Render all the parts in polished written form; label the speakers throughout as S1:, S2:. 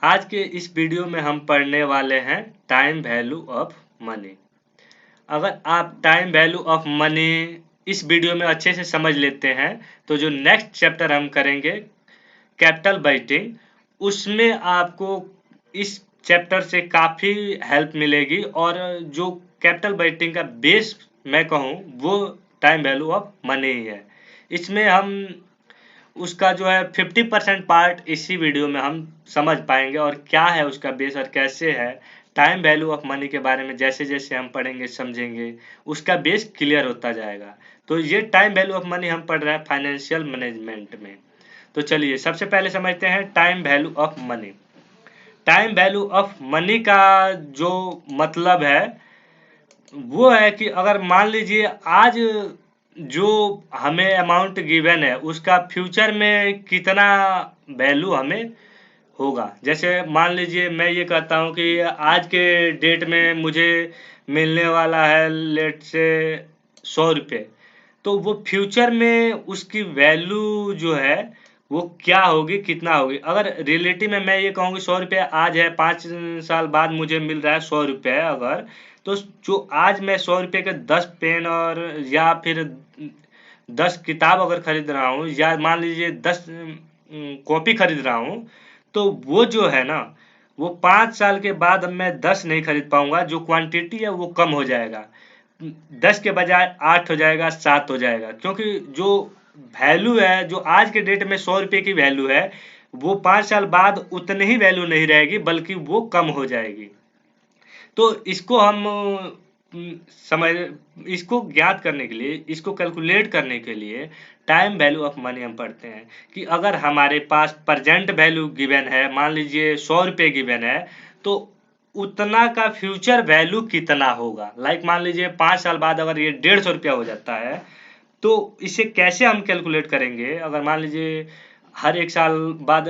S1: आज के इस वीडियो में हम पढ़ने वाले हैं टाइम वैल्यू ऑफ मनी। अगर आप टाइम वैल्यू ऑफ मनी इस वीडियो में अच्छे से समझ लेते हैं तो जो नेक्स्ट चैप्टर हम करेंगे कैपिटल बजटिंग, उसमें आपको इस चैप्टर से काफ़ी हेल्प मिलेगी। और जो कैपिटल बजटिंग का बेस मैं कहूँ वो टाइम वैल्यू ऑफ मनी ही है। इसमें हम उसका जो है 50% पार्ट इसी वीडियो में हम समझ पाएंगे और क्या है उसका बेस और कैसे है। टाइम वैल्यू ऑफ मनी के बारे में जैसे जैसे हम पढ़ेंगे समझेंगे उसका बेस क्लियर होता जाएगा। तो ये टाइम वैल्यू ऑफ मनी हम पढ़ रहे हैं फाइनेंशियल मैनेजमेंट में। तो चलिए सबसे पहले समझते हैं time value of money. Time value of money का जो मतलब है वो है कि अगर मान लीजिए आज जो हमें अमाउंट गिवन है उसका फ्यूचर में कितना वैल्यू हमें होगा। जैसे मान लीजिए मैं ये कहता हूँ कि आज के डेट में मुझे मिलने वाला है लेट से 100 रुपये, तो वो फ्यूचर में उसकी वैल्यू जो है वो क्या होगी, कितना होगी। अगर रिलेटिव में मैं ये कहूँ कि 100 रुपये आज है, 5 साल बाद मुझे मिल रहा है 100 रुपये, अगर तो जो आज मैं 100 रुपये के 10 पेन और या फिर 10 किताब अगर खरीद रहा हूँ या मान लीजिए 10 कॉपी खरीद रहा हूँ, तो वो जो है ना वो 5 साल के बाद मैं 10 नहीं खरीद पाऊंगा। जो क्वांटिटी है वो कम हो जाएगा, 10 के बजाय 8 हो जाएगा, 7 हो जाएगा। क्योंकि जो वैल्यू है, जो आज के डेट में 100 रुपये की वैल्यू है, वो 5 साल बाद उतनी ही वैल्यू नहीं रहेगी बल्कि वो कम हो जाएगी। तो इसको हम समझ इसको ज्ञात करने के लिए, इसको कैलकुलेट करने के लिए टाइम वैल्यू ऑफ मनी हम पढ़ते हैं कि अगर हमारे पास प्रेजेंट वैल्यू गिवन है, मान लीजिए 100 रुपये गिवन है, तो उतना का फ्यूचर वैल्यू कितना होगा। लाइक मान लीजिए 5 साल बाद अगर ये 150 रुपया हो जाता है, तो इसे कैसे हम कैलकुलेट करेंगे। अगर मान लीजिए हर एक साल बाद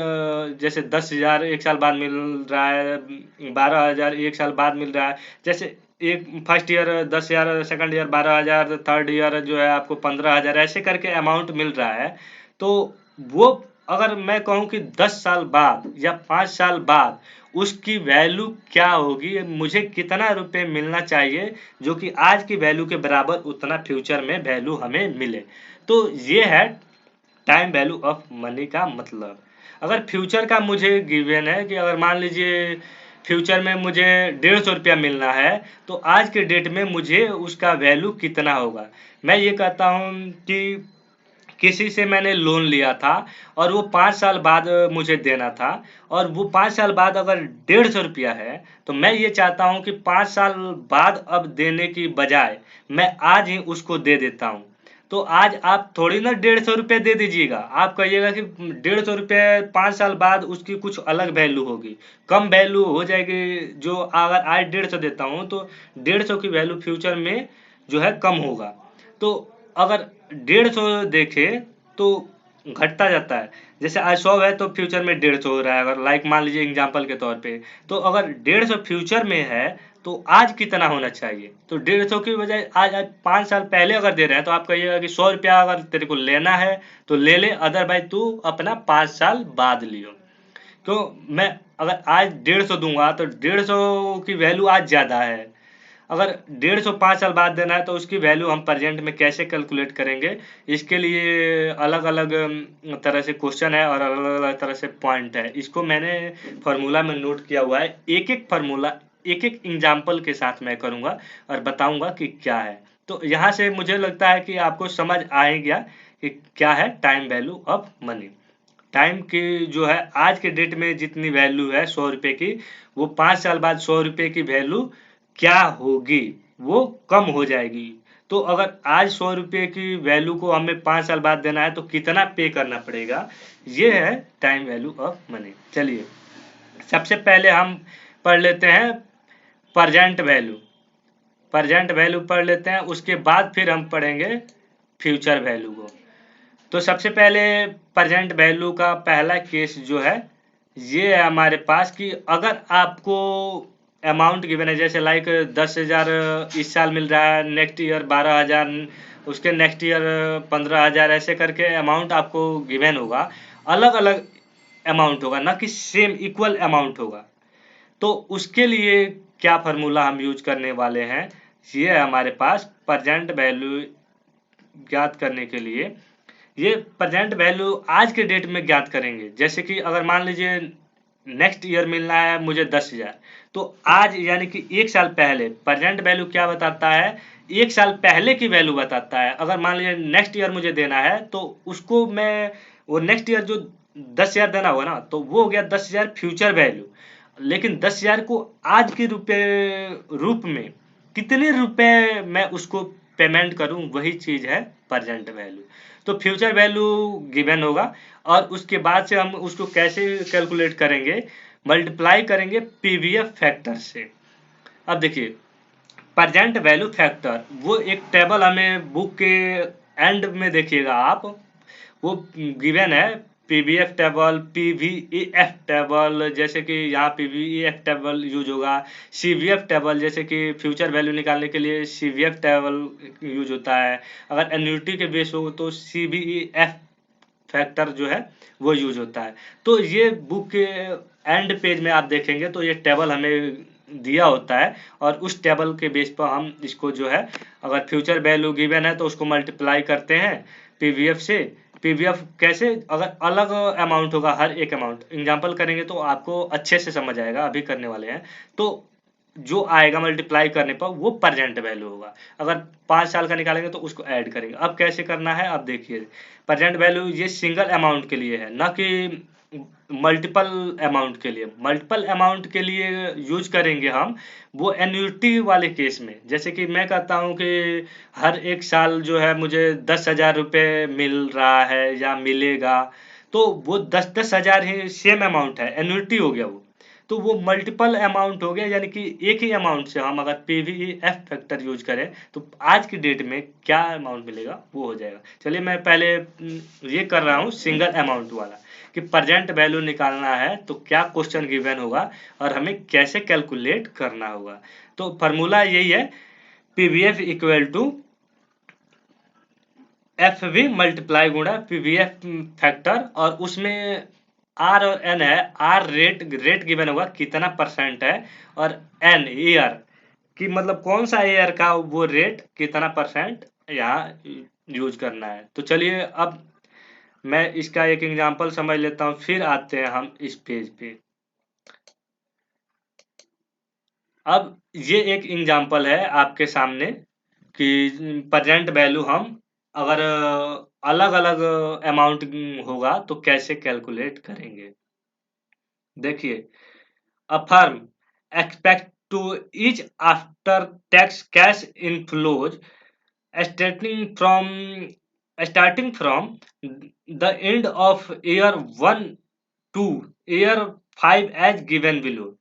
S1: जैसे 10,000 एक साल बाद मिल रहा है, 12,000 एक साल बाद मिल रहा है। जैसे एक first year 10,000, second year 12,000, third year जो है आपको 15,000, ऐसे करके अमाउंट मिल रहा है। तो वो अगर मैं कहूँ कि 10 साल बाद या 5 साल बाद उसकी वैल्यू क्या होगी, मुझे कितना रुपए मिलना चाहिए जो कि आज की वैल्यू के बराबर उतना फ्यूचर में वैल्यू हमें मिले। तो ये है टाइम वैल्यू ऑफ मनी का मतलब। अगर फ्यूचर का मुझे गिवन है कि अगर मान लीजिए फ्यूचर में मुझे 150 रुपया मिलना है, तो आज के डेट में मुझे उसका वैल्यू कितना होगा। मैं ये कहता हूँ कि किसी से मैंने लोन लिया था और वो 5 साल बाद मुझे देना था, और वो 5 साल बाद अगर 150 रुपया है, तो मैं ये चाहता हूँ कि 5 साल बाद अब देने की बजाय मैं आज ही उसको दे देता हूँ। तो आज आप थोड़ी ना 150 रुपये दे दीजिएगा, आप कहिएगा कि 150 रुपये 5 साल बाद उसकी कुछ अलग वैल्यू होगी, कम वैल्यू हो जाएगी। जो अगर आज 150 देता हूँ तो 150 की वैल्यू फ्यूचर में जो है कम होगा। तो अगर 150 देखे तो घटता जाता है। जैसे आज 100 है तो फ्यूचर में 150 हो रहा है, अगर लाइक मान लीजिए एग्जांपल के तौर पे। तो अगर 150 फ्यूचर में है तो आज कितना होना चाहिए। तो 150 की बजाय आज आज 5 साल पहले अगर दे रहे हैं तो आप कहिएगा कि 100 रुपया अगर तेरे को लेना है तो ले ले, अदरवाइज तू अपना 5 साल बाद लियो। तो मैं अगर आज 150 दूंगा तो 150 की वैल्यू आज ज्यादा है। अगर 150 5 साल बाद देना है तो उसकी वैल्यू हम प्रेजेंट में कैसे कैलकुलेट करेंगे, इसके लिए अलग अलग तरह से क्वेश्चन है और अलग अलग तरह से पॉइंट है। इसको मैंने फार्मूला में नोट किया हुआ है। एक एक फार्मूला एक एक एग्जाम्पल के साथ मैं करूंगा और बताऊंगा कि क्या है। तो यहाँ से मुझे लगता है कि आपको समझ आ ही गया कि क्या है time value of money. Time की जो है आज के डेट में जितनी वैल्यू है 100 रुपये की, वो 5 साल बाद 100 रुपये की वैल्यू क्या होगी, वो कम हो जाएगी। तो अगर आज 100 रुपये की वैल्यू को हमें 5 साल बाद देना है तो कितना पे करना पड़ेगा, ये है टाइम वैल्यू ऑफ मनी। चलिए सबसे पहले हम पढ़ लेते हैं प्रेजेंट वैल्यू। प्रेजेंट वैल्यू पढ़ लेते हैं, उसके बाद फिर हम पढ़ेंगे फ्यूचर वैल्यू को। तो सबसे पहले प्रेजेंट वैल्यू का पहला केस जो है ये है हमारे पास कि अगर आपको अमाउंट गिवन है, जैसे लाइक 10,000 इस साल मिल रहा है, नेक्स्ट ईयर 12,000, उसके नेक्स्ट ईयर 15,000, ऐसे करके अमाउंट आपको गिवन होगा। अलग अलग अमाउंट होगा, ना कि सेम इक्वल अमाउंट होगा। तो उसके लिए क्या फार्मूला हम यूज करने वाले हैं, ये है हमारे पास प्रेजेंट वैल्यू ज्ञात करने के लिए। ये प्रेजेंट वैल्यू आज के डेट में ज्ञात करेंगे। जैसे कि अगर मान लीजिए नेक्स्ट ईयर मिलना है मुझे 10,000, तो आज यानी कि एक साल पहले प्रेजेंट वैल्यू क्या बताता है, एक साल पहले की वैल्यू बताता है। अगर मान लीजिए नेक्स्ट ईयर मुझे देना है तो उसको मैं वो नेक्स्ट ईयर जो 10,000 देना होगा ना, तो वो हो गया 10,000 फ्यूचर वैल्यू। लेकिन 10,000 को आज के रूप में कितने रुपए मैं उसको पेमेंट करूं, वही चीज है प्रेजेंट वैल्यू। तो फ्यूचर वैल्यू गिवन होगा, और उसके बाद से हम उसको कैसे कैलकुलेट करेंगे, मल्टीप्लाई करेंगे पीवीएफ फैक्टर से। अब देखिए प्रेजेंट वैल्यू फैक्टर, वो एक टेबल हमें बुक के एंड में देखिएगा आप, वो गिवन है पीवीएफ टेबल, पीवीएफ टेबल, जैसे कि यहाँ पीवीएफ टेबल यूज होगा। सीवीएफ टेबल जैसे कि फ्यूचर वैल्यू निकालने के लिए सीवीएफ टेबल यूज होता है। अगर एन्युटी के बेस हो तो सीबीईएफ फैक्टर जो है वो यूज होता है। तो ये बुक के एंड पेज में आप देखेंगे तो ये टेबल हमें दिया होता है, और उस टेबल के बेस पर हम इसको जो है, अगर फ्यूचर वैल्यू गिवन है तो उसको मल्टीप्लाई करते हैं पीवीएफ से। पीवीएफ कैसे, अगर अलग अमाउंट होगा, हर एक अमाउंट एग्जांपल करेंगे तो आपको अच्छे से समझ आएगा, अभी करने वाले हैं। तो जो आएगा मल्टीप्लाई करने पर वो प्रेजेंट वैल्यू होगा। अगर 5 साल का निकालेंगे तो उसको ऐड करेंगे। अब कैसे करना है, अब देखिए प्रेजेंट वैल्यू ये सिंगल अमाउंट के लिए है, ना कि मल्टीपल अमाउंट के लिए। मल्टीपल अमाउंट के लिए यूज करेंगे हम वो एन्युटी वाले केस में। जैसे कि मैं कहता हूँ कि हर एक साल जो है मुझे 10,000 रुपये मिल रहा है या मिलेगा, तो वो 10,000 ही सेम अमाउंट है, एन्युटी हो गया वो। तो वो मल्टीपल अमाउंट हो गया, यानी कि एक ही अमाउंट से हम अगर पीवीएफ फैक्टर यूज करें तो आज की डेट में क्या अमाउंट मिलेगा वो हो जाएगा। चलिए मैं पहले ये कर रहा हूँ सिंगल अमाउंट वाला, कि प्रेजेंट वैल्यू निकालना है तो क्या क्वेश्चन गिवन होगा और हमें कैसे कैलकुलेट करना होगा। तो फार्मूला यही है, PVF equal to F V multiply गुणा पीवीएफ फैक्टर, और उसमें आर और एन है। आर रेट गिवन होगा कितना परसेंट है, और एन ईयर कि मतलब कौन सा ईयर का वो रेट कितना परसेंट यहाँ यूज करना है। तो चलिए अब मैं इसका एक एग्जांपल समझ लेता हूँ, फिर आते हैं हम इस पेज पे। अब ये एक एग्जांपल है आपके सामने कि प्रेजेंट वैल्यू हम अगर अलग अलग अमाउंट होगा तो कैसे कैलकुलेट करेंगे। देखिए, a firm expect to each after tax cash inflows starting from starting from the end of year 1 to year 5 as given below.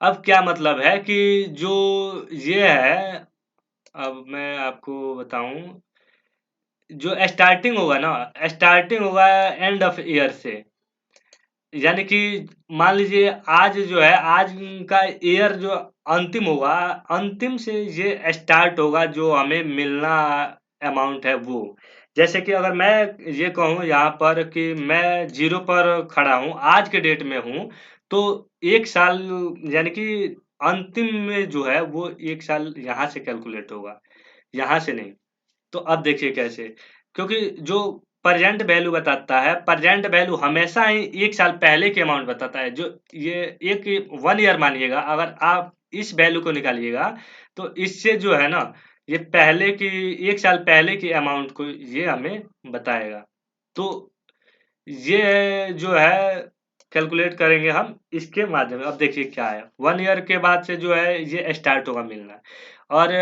S1: अब क्या मतलब है कि जो ये है, अब मैं आपको बताऊं, जो स्टार्टिंग होगा ना, स्टार्टिंग होगा एंड ऑफ ईयर से। यानी कि मान लीजिए आज जो है, आज का ईयर जो अंतिम होगा, अंतिम से ये स्टार्ट होगा जो हमें मिलना अमाउंट है वो। जैसे कि अगर मैं ये कहूँ यहाँ पर कि मैं जीरो पर खड़ा हूँ, आज के डेट में हूँ, तो एक साल यानी कि अंतिम में जो है वो एक साल यहाँ से कैलकुलेट होगा, यहाँ से नहीं। तो अब देखिए कैसे, क्योंकि जो प्रेजेंट वैल्यू बताता है, प्रेजेंट वैल्यू हमेशा ही एक साल पहले की अमाउंट बताता है। जो ये एक 1 ईयर मानिएगा, अगर आप इस वैल्यू को निकालिएगा तो इससे जो है ना, ये पहले की एक साल पहले की अमाउंट को ये हमें बताएगा। तो ये जो है कैलकुलेट करेंगे हम इसके माध्यम से। अब देखिए क्या है, 1 ईयर के बाद से जो है ये स्टार्ट होगा मिलना, और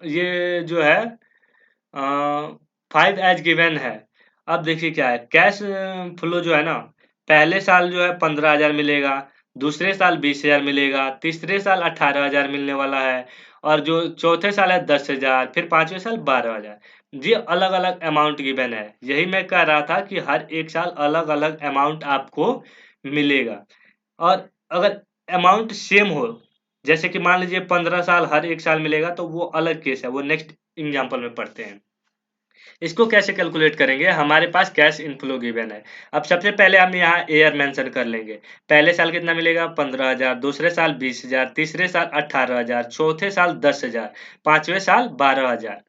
S1: ये जो है 5 एज गिवन है। अब देखिए क्या है, कैश फ्लो जो है ना, पहले साल जो है 15,000 मिलेगा, दूसरे साल 20,000 मिलेगा, तीसरे साल 18,000 मिलने वाला है, और जो चौथे साल है 10,000, फिर पांचवें साल 12,000। ये अलग अलग अमाउंट गिवन है। यही मैं कह रहा था कि हर एक साल अलग अलग अमाउंट आपको मिलेगा। और अगर अमाउंट सेम हो, जैसे कि मान लीजिए 15 साल हर एक साल मिलेगा, तो वो अलग केस है, वो नेक्स्ट एग्जाम्पल में पढ़ते हैं। इसको कैसे कैलकुलेट करेंगे? हमारे पास कैश इनफ्लो गिवन है। अब सबसे पहले हम यहाँ ईयर मेंशन कर लेंगे। पहले साल कितना मिलेगा? 15,000, दूसरे साल 20,000, तीसरे साल 18,000, चौथे साल 10,000, पांचवें साल 12,000।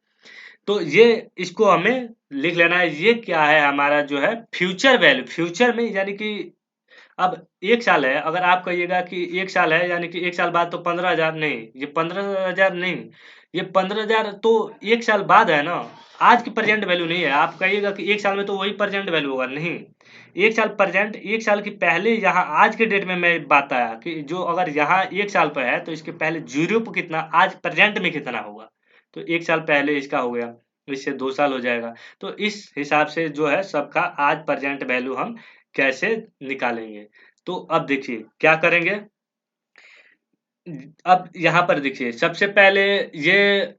S1: तो ये इसको हमें लिख लेना है। ये क्या है? हमारा जो है फ्यूचर वैल्यू। फ्यूचर में यानी कि अब 1 साल है, अगर आप कहिएगा कि 1 साल है यानी कि 1 साल बाद तो 15,000 नहीं, ये 15,000 नहीं, ये 15,000 तो 1 साल बाद है ना, आज की प्रेजेंट वैल्यू नहीं है। आप कहिएगा कि 1 साल में तो वही प्रेजेंट वैल्यू होगा, नहीं। 1 साल प्रेजेंट, 1 साल की पहले यहाँ आज के डेट में मैं बात आया कि जो अगर यहाँ 1 साल पर है तो इसके पहले 0 पे कितना, आज प्रेजेंट में कितना होगा। तो 1 साल पहले इसका हो गया, इससे 2 साल हो जाएगा। तो इस हिसाब से जो है सबका आज प्रेजेंट वैल्यू हम कैसे निकालेंगे। तो अब देखिए क्या करेंगे। अब यहाँ पर देखिए सबसे पहले ये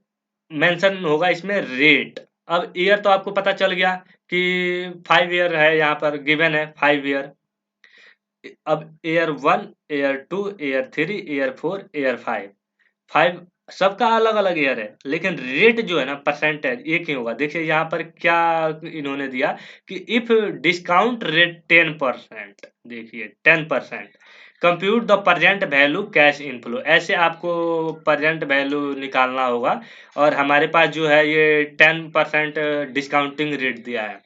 S1: मेंशन होगा इसमें रेट। अब ईयर तो आपको पता चल गया कि 5 ईयर है, यहाँ पर गिवन है 5 ईयर। अब year 1, year 2, year 3, year 4, year 5, 5 सबका अलग अलग ईयर है, लेकिन रेट जो है ना परसेंटेज एक ही होगा। देखिए यहाँ पर क्या इन्होंने दिया कि इफ डिस्काउंट रेट 10%, देखिए 10%, compute the present value cash inflow. ऐसे आपको प्रेजेंट वैल्यू निकालना होगा। और हमारे पास जो है ये 10% डिस्काउंटिंग रेट दिया है।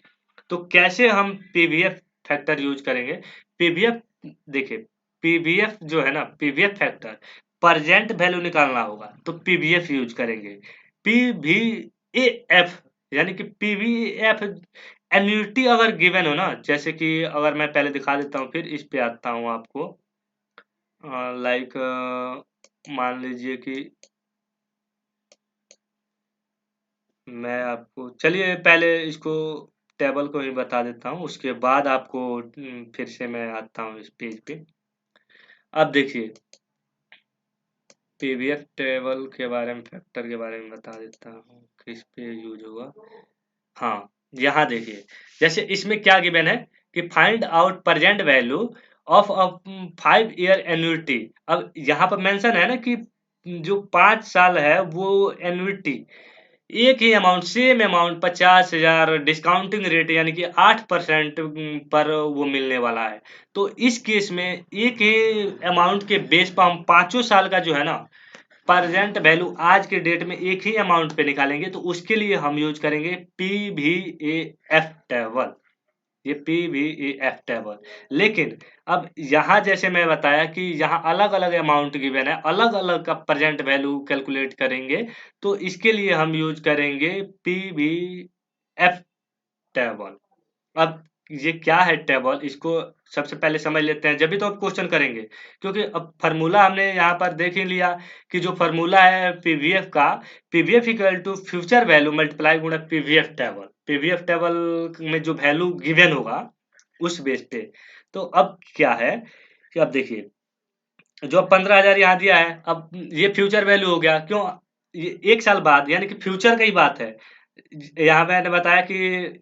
S1: तो कैसे हम पीवीएफ फैक्टर यूज करेंगे? पीवीएफ, देखिए पीवीएफ जो है ना, पीवीएफ फैक्टर प्रेजेंट वैल्यू निकालना होगा तो पीवीएफ यूज करेंगे। पीवीएफ यानी कि पीवीएफ एन्युटी अगर गिवन हो ना, जैसे कि अगर मैं पहले दिखा देता हूँ फिर इस पे आता हूँ आपको। लाइक मान लीजिए कि मैं आपको, चलिए पहले इसको टेबल को ही बता देता हूँ, उसके बाद आपको फिर से मैं आता हूँ इस पेज पे। अब देखिए पीवीएफ टेबल के बारे में, फैक्टर के बारे में बता देता हूँ किस पे यूज होगा। हाँ, यहाँ देखिए जैसे इसमें क्या गिवन है कि find out present value of a 5 year annuity. अब यहाँ पर मेंशन है ना कि जो 5 साल है वो एन्युटी, एक ही amount, same amount 50,000 discounting rate यानी कि 8% पर वो मिलने वाला है। तो इस केस में एक ही अमाउंट के बेस पर हम पांचों साल का जो है ना प्रेजेंट वैल्यू आज के डेट में एक ही अमाउंट पे निकालेंगे। तो उसके लिए हम यूज करेंगे पीवीएफ टेबल, ये पीवीएफ टेबल। लेकिन अब यहाँ जैसे मैं बताया कि यहाँ अलग अलग अमाउंट गिवन है, अलग अलग का प्रेजेंट वैल्यू कैलकुलेट करेंगे। तो इसके लिए हम यूज करेंगे पीवीएफ टेबल। अब ये क्या है टेबल, इसको सबसे पहले समझ लेते हैं, जब भी तो अब क्वेश्चन करेंगे। क्योंकि अब फार्मूला हमने यहाँ पर देख ही लिया कि जो फार्मूला है पीवीएफ का, PVF equal to future value multiply गुणा पीवीएफ टेबल। पीवीएफ टेबल में जो वैल्यू गिवन होगा उस बेस पे। तो अब क्या है कि अब देखिए जो 15,000 यहाँ दिया है, अब ये फ्यूचर वैल्यू हो गया। क्यों? ये 1 साल बाद यानी कि फ्यूचर का ही बात है। यहाँ मैंने बताया कि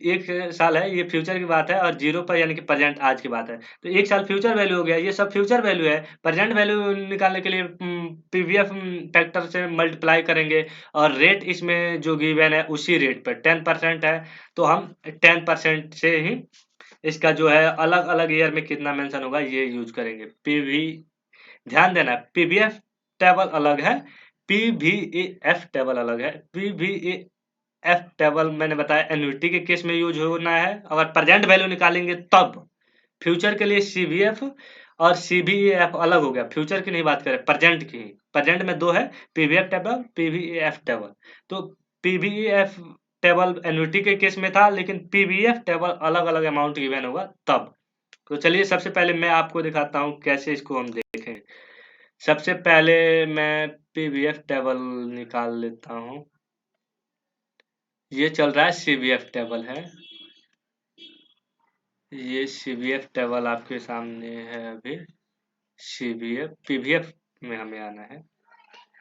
S1: 1 साल है, ये फ्यूचर की बात है, और 0 पर यानी कि प्रेजेंट आज की बात है। तो 1 साल फ्यूचर वैल्यू हो गया, ये सब फ्यूचर वैल्यू है। प्रेजेंट वैल्यू निकालने के लिए पीवीएफ फैक्टर से मल्टीप्लाई करेंगे, और रेट इसमें जो गिवन है उसी रेट पर 10% है। तो हम 10% से ही इसका जो है अलग अलग ईयर में कितना मेंशन होगा ये यूज करेंगे। पीवी, ध्यान देना पीवीएफ टेबल अलग है, पीवीएफ टेबल अलग है। पीवीएफ टेबल मैंने बताया एन्युटी के केस में यूज होना है, अगर प्रेजेंट वैल्यू निकालेंगे तब। फ्यूचर के लिए सीवीएफ और सीवीएफ अलग हो गया, फ्यूचर की नहीं बात करें, प्रेजेंट की। प्रेजेंट में दो है, पीवीएफ टेबल, पीवीएफ टेबल। तो पीवीएफ टेबल एन्युटी के केस में था, लेकिन पीवीएफ टेबल अलग अलग अमाउंट गिवन होगा तब। तो चलिए सबसे पहले मैं आपको दिखाता हूँ कैसे इसको हम देखें। सबसे पहले मैं पीवीएफ टेबल निकाल लेता हूँ। ये चल रहा है सीवीएफ टेबल है, ये सीवीएफ टेबल आपके सामने है अभी। सीवीएफ, पीवीएफ में हमें आना है।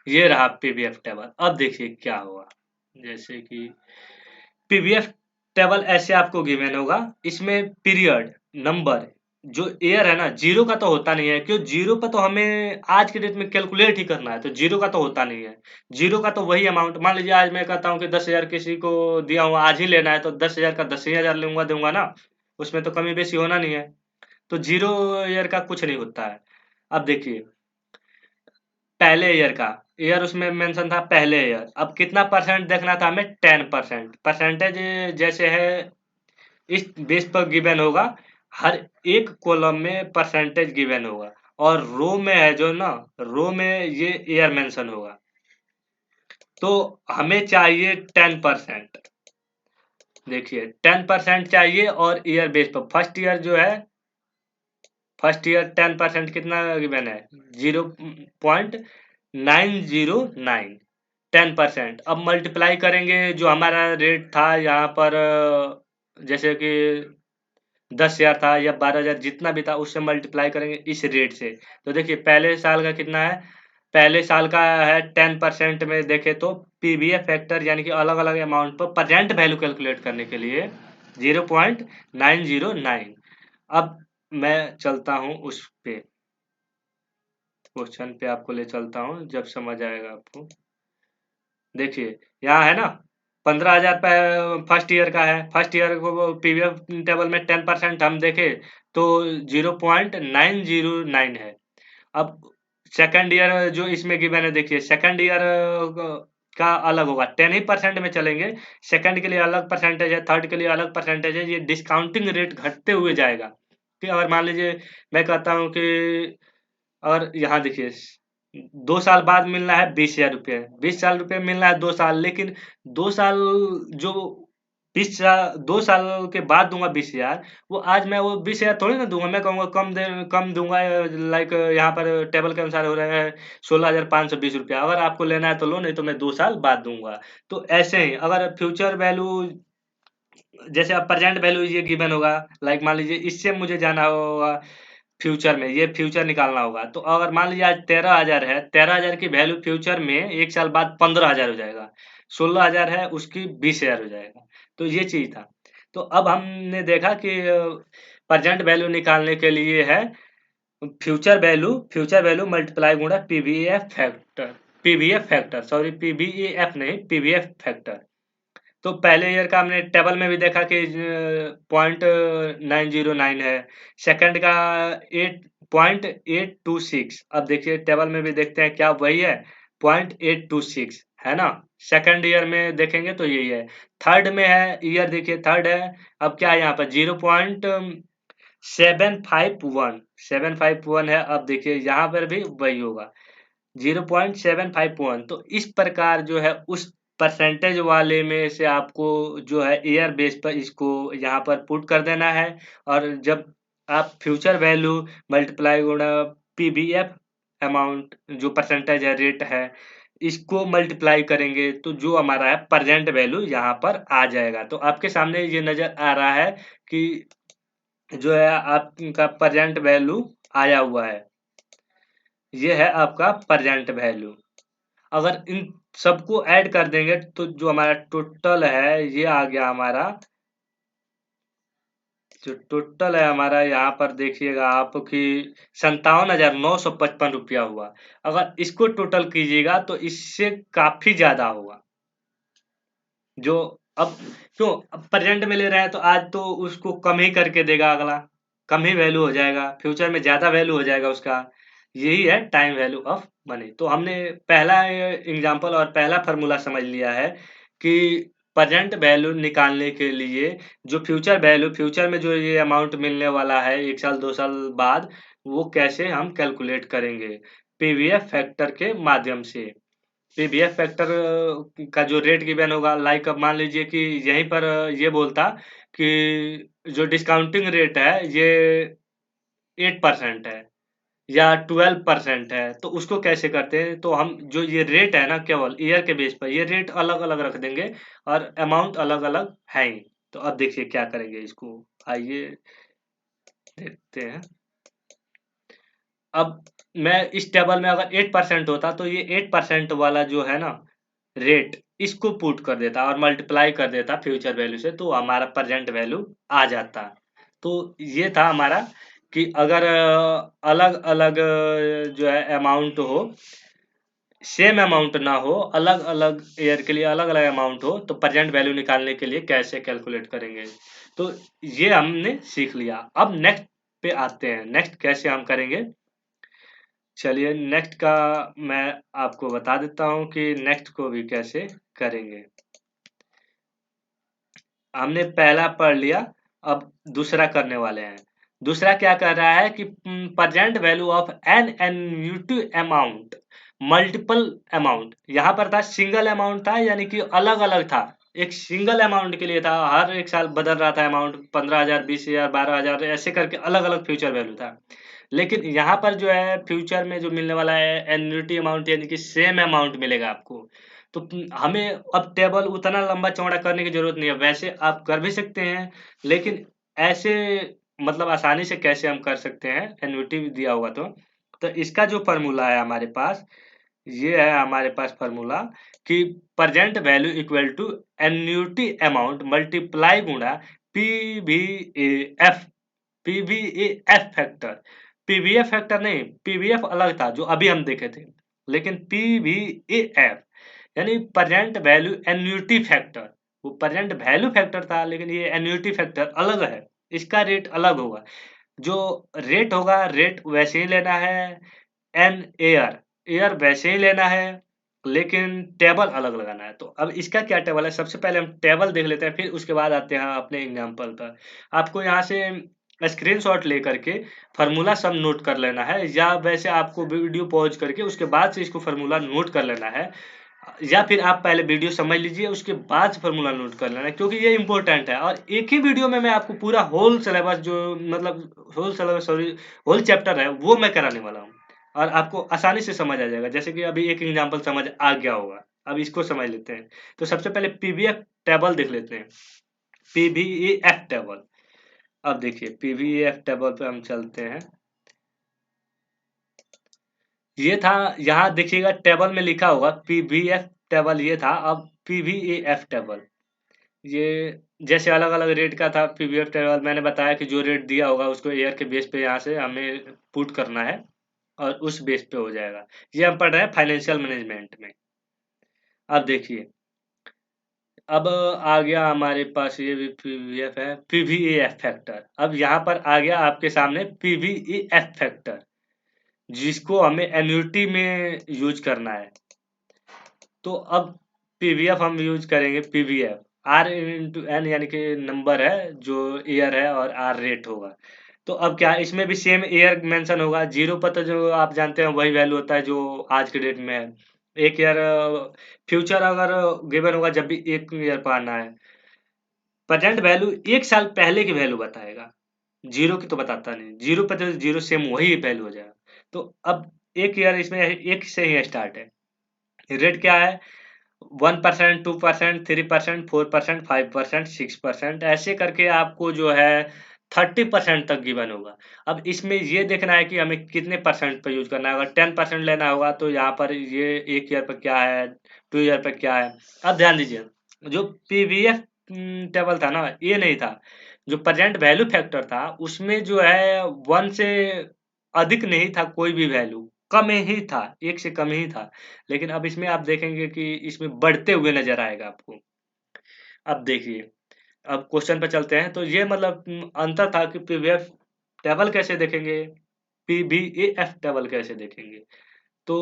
S1: ये रहा पीवीएफ टेबल। अब देखिए क्या हुआ, जैसे कि पीवीएफ टेबल ऐसे आपको गिवन होगा, इसमें पीरियड, नंबर, जो ईयर है ना, जीरो का तो होता नहीं है, क्यों जीरो पर तो हमें आज के डेट में कैलकुलेट ही करना है, तो जीरो का तो होता नहीं है। जीरो का तो वही अमाउंट, मान लीजिए आज मैं कहता हूँ कि 10,000 किसी को दिया हुआ आज ही लेना है, तो 10,000 का 10,000 लूंगा दूंगा ना, उसमें तो कमी बेसी होना नहीं है। तो जीरो ईयर का कुछ नहीं होता है। अब देखिए, पहले ईयर का, ईयर उसमें मेंशन था पहले ईयर, अब कितना परसेंट देखना था हमें, 10%। परसेंटेज जैसे है इस बेस पर गिवन होगा, हर एक कॉलम में परसेंटेज गिवन होगा, और रो में है जो ना, रो में ये ईयर मेंशन होगा। तो हमें चाहिए 10%। देखिए 10% चाहिए, और ईयर बेस पर फर्स्ट ईयर जो है, फर्स्ट ईयर 10% कितना गिवन है, 0.909। 10%। अब मल्टीप्लाई करेंगे, जो हमारा रेट था यहाँ पर जैसे कि 10,000 था या 12,000 जितना भी था, उससे मल्टीप्लाई करेंगे इस रेट से। तो देखिए पहले साल का कितना है, पहले साल का है 10% में देखे तो पीवीएफ फैक्टर यानी कि अलग अलग अमाउंट पर प्रेजेंट वैल्यू कैलकुलेट करने के लिए 0.909। अब मैं चलता हूँ उस पे, क्वेश्चन पे आपको ले चलता हूँ, जब समझ आएगा आपको। देखिए यहाँ है ना, 15,000 फर्स्ट ईयर का है, फर्स्ट ईयर को पीवीएफ टेबल में 10% हम देखे तो 0.909 है। अब सेकंड ईयर जो इसमें गिवन है, देखिए सेकंड ईयर का अलग होगा, 10% में चलेंगे। सेकंड के लिए अलग परसेंटेज है, थर्ड के लिए अलग परसेंटेज है, ये डिस्काउंटिंग रेट घटते हुए जाएगा। कि अगर मान लीजिए मैं कहता हूँ कि, और यहाँ देखिए 2 साल बाद मिलना है 20,000 रुपये, 20 साल रुपये मिलना है 2 साल, लेकिन 2 साल जो 2 साल के बाद दूंगा 20,000, वो आज मैं वो 20,000 थोड़ी ना दूंगा, मैं कहूँगा कम दूंगा। लाइक यहाँ पर टेबल के अनुसार हो रहा है 16,520 रुपया, अगर आपको लेना है तो लो, नहीं तो मैं 2 साल बाद दूंगा। तो ऐसे ही अगर फ्यूचर वैल्यू, जैसे अब प्रेजेंट वैल्यू ये गिवन होगा, लाइक मान लीजिए इससे मुझे जाना होगा फ्यूचर में, ये फ्यूचर निकालना होगा, तो अगर मान लीजिए आज 13,000 है, 13,000 की वैल्यू फ्यूचर में 1 साल बाद 15,000 हो जाएगा, 16,000 है उसकी 20,000 हो जाएगा। तो ये चीज था। तो अब हमने देखा कि प्रेजेंट वैल्यू निकालने के लिए है फ्यूचर वैल्यू मल्टीप्लाई गुणा पीवीएफ फैक्टर, सॉरी पीवीएफ नहीं, पीवीएफ फैक्टर। तो पहले ईयर का हमने टेबल में भी देखा कि 0.909 है, सेकंड का 8.826। अब देखिए टेबल में भी देखते हैं क्या वही है, 0.826 है ना। सेकंड ईयर में देखेंगे तो यही है। थर्ड में है ईयर, देखिए थर्ड है, अब क्या है यहाँ पर 0.751 है। अब देखिए यहाँ पर भी वही होगा 0.751। तो इस प्रकार जो है उस परसेंटेज वाले में से आपको जो है ईयर बेस पर इसको यहाँ पर पुट कर देना है, और जब आप फ्यूचर वैल्यू मल्टीप्लाई गुणा पीवीएफ अमाउंट जो परसेंटेज है रेट है, इसको मल्टीप्लाई करेंगे तो जो हमारा है प्रेजेंट वैल्यू यहाँ पर आ जाएगा। तो आपके सामने ये नजर आ रहा है कि जो है आपका प्रेजेंट वैल्यू आया हुआ है, ये है आपका प्रेजेंट वैल्यू। अगर इन सबको ऐड कर देंगे तो जो हमारा टोटल है ये आ गया हमारा, जो टोटल है हमारा यहाँ पर देखिएगा आप कि 57,955 रुपया हुआ। अगर इसको टोटल कीजिएगा तो इससे काफी ज्यादा होगा। जो अब क्यों, अब प्रेजेंट में ले रहे हैं तो आज तो उसको कम ही करके देगा अगला, कम ही वैल्यू हो जाएगा, फ्यूचर में ज्यादा वैल्यू हो जाएगा उसका। यही है टाइम वैल्यू ऑफ मनी। तो हमने पहला एग्जांपल और पहला फार्मूला समझ लिया है कि प्रेजेंट वैल्यू निकालने के लिए जो फ्यूचर वैल्यू, फ्यूचर में जो ये अमाउंट मिलने वाला है 1 साल 2 साल बाद, वो कैसे हम कैलकुलेट करेंगे, पीवीएफ फैक्टर के माध्यम से। पीवीएफ फैक्टर का जो रेट गिवन होगा, लाइक अब मान लीजिए कि यहीं पर ये बोलता कि जो डिस्काउंटिंग रेट है ये 8% है या 12% है, तो उसको कैसे करते हैं, तो हम जो ये रेट है ना केवल ईयर के बेस पर, ये रेट अलग अलग रख देंगे और अमाउंट अलग अलग है ही। तो अब देखिए क्या करेंगे इसको, आइए देखते हैं। अब मैं इस टेबल में अगर 8% होता तो ये 8% वाला जो है ना रेट, इसको पुट कर देता और मल्टीप्लाई कर देता फ्यूचर वैल्यू से, तो हमारा प्रेजेंट वैल्यू आ जाता। तो ये था हमारा कि अगर अलग अलग जो है अमाउंट हो, सेम अमाउंट ना हो, अलग अलग ईयर के लिए अलग अलग अमाउंट हो, तो प्रेजेंट वैल्यू निकालने के लिए कैसे कैलकुलेट करेंगे। तो ये हमने सीख लिया। अब नेक्स्ट पे आते हैं, नेक्स्ट कैसे हम करेंगे। चलिए नेक्स्ट का मैं आपको बता देता हूँ कि नेक्स्ट को भी कैसे करेंगे। हमने पहला पढ़ लिया, अब दूसरा करने वाले हैं। दूसरा क्या कर रहा है कि present value of an annuity amount multiple amount. यहाँ पर था सिंगल अमाउंट था, यानी कि अलग अलग था, एक सिंगल अमाउंट के लिए था, हर एक साल बदल रहा था अमाउंट, 15,000, 20,000, 12,000 ऐसे करके अलग अलग फ्यूचर वैल्यू था। लेकिन यहाँ पर जो है फ्यूचर में जो मिलने वाला है एन्युटी अमाउंट, यानी कि सेम अमाउंट मिलेगा आपको। तो हमें अब टेबल उतना लंबा चौड़ा करने की जरूरत नहीं है, वैसे आप कर भी सकते हैं, लेकिन ऐसे मतलब आसानी से कैसे हम कर सकते हैं एन्युटी दिया होगा तो इसका जो फॉर्मूला है हमारे पास, ये है हमारे पास फॉर्मूला कि present value equal to annuity amount multiply गुणा PVF. PVF factor, PVF factor नहीं, पीवीएफ अलग था जो अभी हम देखे थे, लेकिन पीवीएफ यानी प्रेजेंट वैल्यू एन्युटी फैक्टर। वो प्रेजेंट वैल्यू फैक्टर था, लेकिन ये एन्युटी फैक्टर अलग है, इसका रेट अलग होगा। जो रेट होगा, रेट वैसे ही लेना है, एन एयर एयर वैसे ही लेना है, लेकिन टेबल अलग लगाना है। तो अब इसका क्या टेबल है, सबसे पहले हम टेबल देख लेते हैं, फिर उसके बाद आते हैं अपने एग्जांपल पर। आपको यहाँ से स्क्रीनशॉट लेकर के फार्मूला सब नोट कर लेना है, या वैसे आपको वीडियो पॉज करके उसके बाद से इसको फार्मूला नोट कर लेना है, या फिर आप पहले वीडियो समझ लीजिए उसके बाद फार्मूला नोट कर लेना है, क्योंकि ये इंपॉर्टेंट है। और एक ही वीडियो में मैं आपको पूरा होल सिलेबस जो मतलब whole syllabus sorry whole chapter है वो मैं कराने वाला हूँ, और आपको आसानी से समझ आ जाएगा। जैसे कि अभी एक एग्जांपल समझ आ गया होगा, अब इसको समझ लेते हैं। तो सबसे पहले पीवीएफ टेबल देख लेते हैं, पीवीएफ टेबल। अब देखिए पीवीएफ टेबल पे हम चलते हैं। ये था, यहाँ देखिएगा टेबल में लिखा होगा पीवीएफ टेबल, ये था। अब पीवीएफ टेबल, ये जैसे अलग अलग रेट का था पीवीएफ टेबल, मैंने बताया कि जो रेट दिया होगा उसको ईयर के बेस पे यहाँ से हमें पुट करना है, और उस बेस पे हो जाएगा। ये हम पढ़ रहे हैं फाइनेंशियल मैनेजमेंट में। अब देखिए, अब आ गया हमारे पास, ये भी पीवीएफ है, पीवीएफ फैक्टर। अब यहाँ पर आ गया आपके सामने पीवीएफ फैक्टर, जिसको हमें एन्युटी में यूज करना है। तो अब पीवीएफ हम यूज करेंगे, पीवीएफ आर इंटू एन, यानी कि नंबर है जो ईयर है, और आर रेट होगा। तो अब क्या इसमें भी सेम ईयर मेंशन होगा, जीरो पर तो जो आप जानते हैं वही वैल्यू होता है जो आज के डेट में है। एक ईयर फ्यूचर अगर गिवन होगा, जब भी एक ईयर पर आना है, प्रेजेंट वैल्यू एक साल पहले की वैल्यू बताएगा, जीरो की तो बताता नहीं, जीरो पर तो जीरो सेम वही वैल्यू हो जाएगा। तो अब एक ईयर इसमें एक से ही स्टार्ट है। रेट क्या है, 1%, 2%, 3%, 4%, 5%, 6%, ऐसे करके आपको जो है 30% तक गिवन होगा। अब इसमें ये देखना है कि हमें कितने परसेंट पे यूज करना है। अगर 10% लेना होगा तो यहाँ पर ये एक ईयर पर क्या है, 2 ईयर पर क्या है। अब ध्यान दीजिए, जो पीवीएफ टेबल था ना, ये नहीं था, जो प्रेजेंट वैल्यू फैक्टर था उसमें जो है 1 से अधिक नहीं था कोई भी वैल्यू, कम ही था, एक से कम ही था। लेकिन अब इसमें आप देखेंगे कि इसमें बढ़ते हुए नजर आएगा आपको। अब देखिए, अब क्वेश्चन पे चलते हैं। तो ये मतलब अंतर था कि पीवीएफ टेबल कैसे देखेंगे, पीवीएफ टेबल कैसे देखेंगे। तो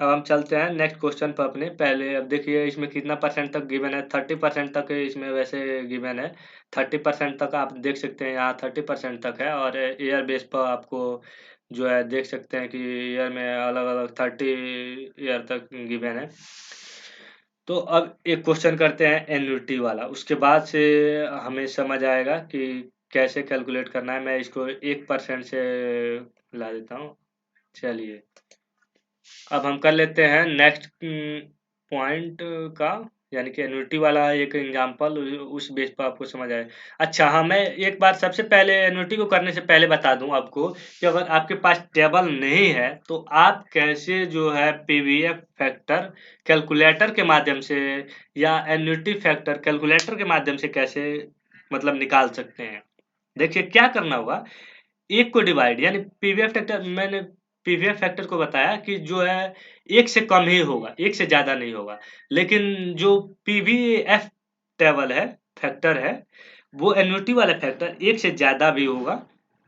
S1: अब हम चलते हैं नेक्स्ट क्वेश्चन पर अपने। पहले अब देखिए इसमें कितना परसेंट तक गिवन है, 30% तक इसमें वैसे गिवन है। 30% तक आप देख सकते हैं, यहाँ 30% तक है, और ईयर बेस पर आपको जो है देख सकते हैं कि ईयर में अलग अलग 30 ईयर तक गिवन है। तो अब एक क्वेश्चन करते हैं एन्युटी वाला, उसके बाद से हमें समझ आएगा कि कैसे कैलकुलेट करना है। मैं इसको 1% से ला देता हूँ। चलिए अब हम कर लेते हैं नेक्स्ट पॉइंट का, यानी कि एन्युटी वाला एक एग्जांपल, उस बेस पर आपको समझ आए। अच्छा हाँ, मैं एक बार सबसे पहले एन्युटी को करने से पहले बता दूं आपको कि अगर आपके पास टेबल नहीं है तो आप कैसे जो है पीवीएफ फैक्टर कैलकुलेटर के माध्यम से, या एन्युटी फैक्टर कैलकुलेटर के माध्यम से कैसे मतलब निकाल सकते हैं। देखिए क्या करना होगा, एक को डिवाइड, यानी पीवीएफ फैक्टर, मैंने पीवीएफ फैक्टर को बताया कि जो है एक से कम ही होगा, एक से ज्यादा नहीं होगा। लेकिन जो पीवीएफ टेबल है, फैक्टर है, वो एन्युटी वाला फैक्टर एक से ज्यादा भी होगा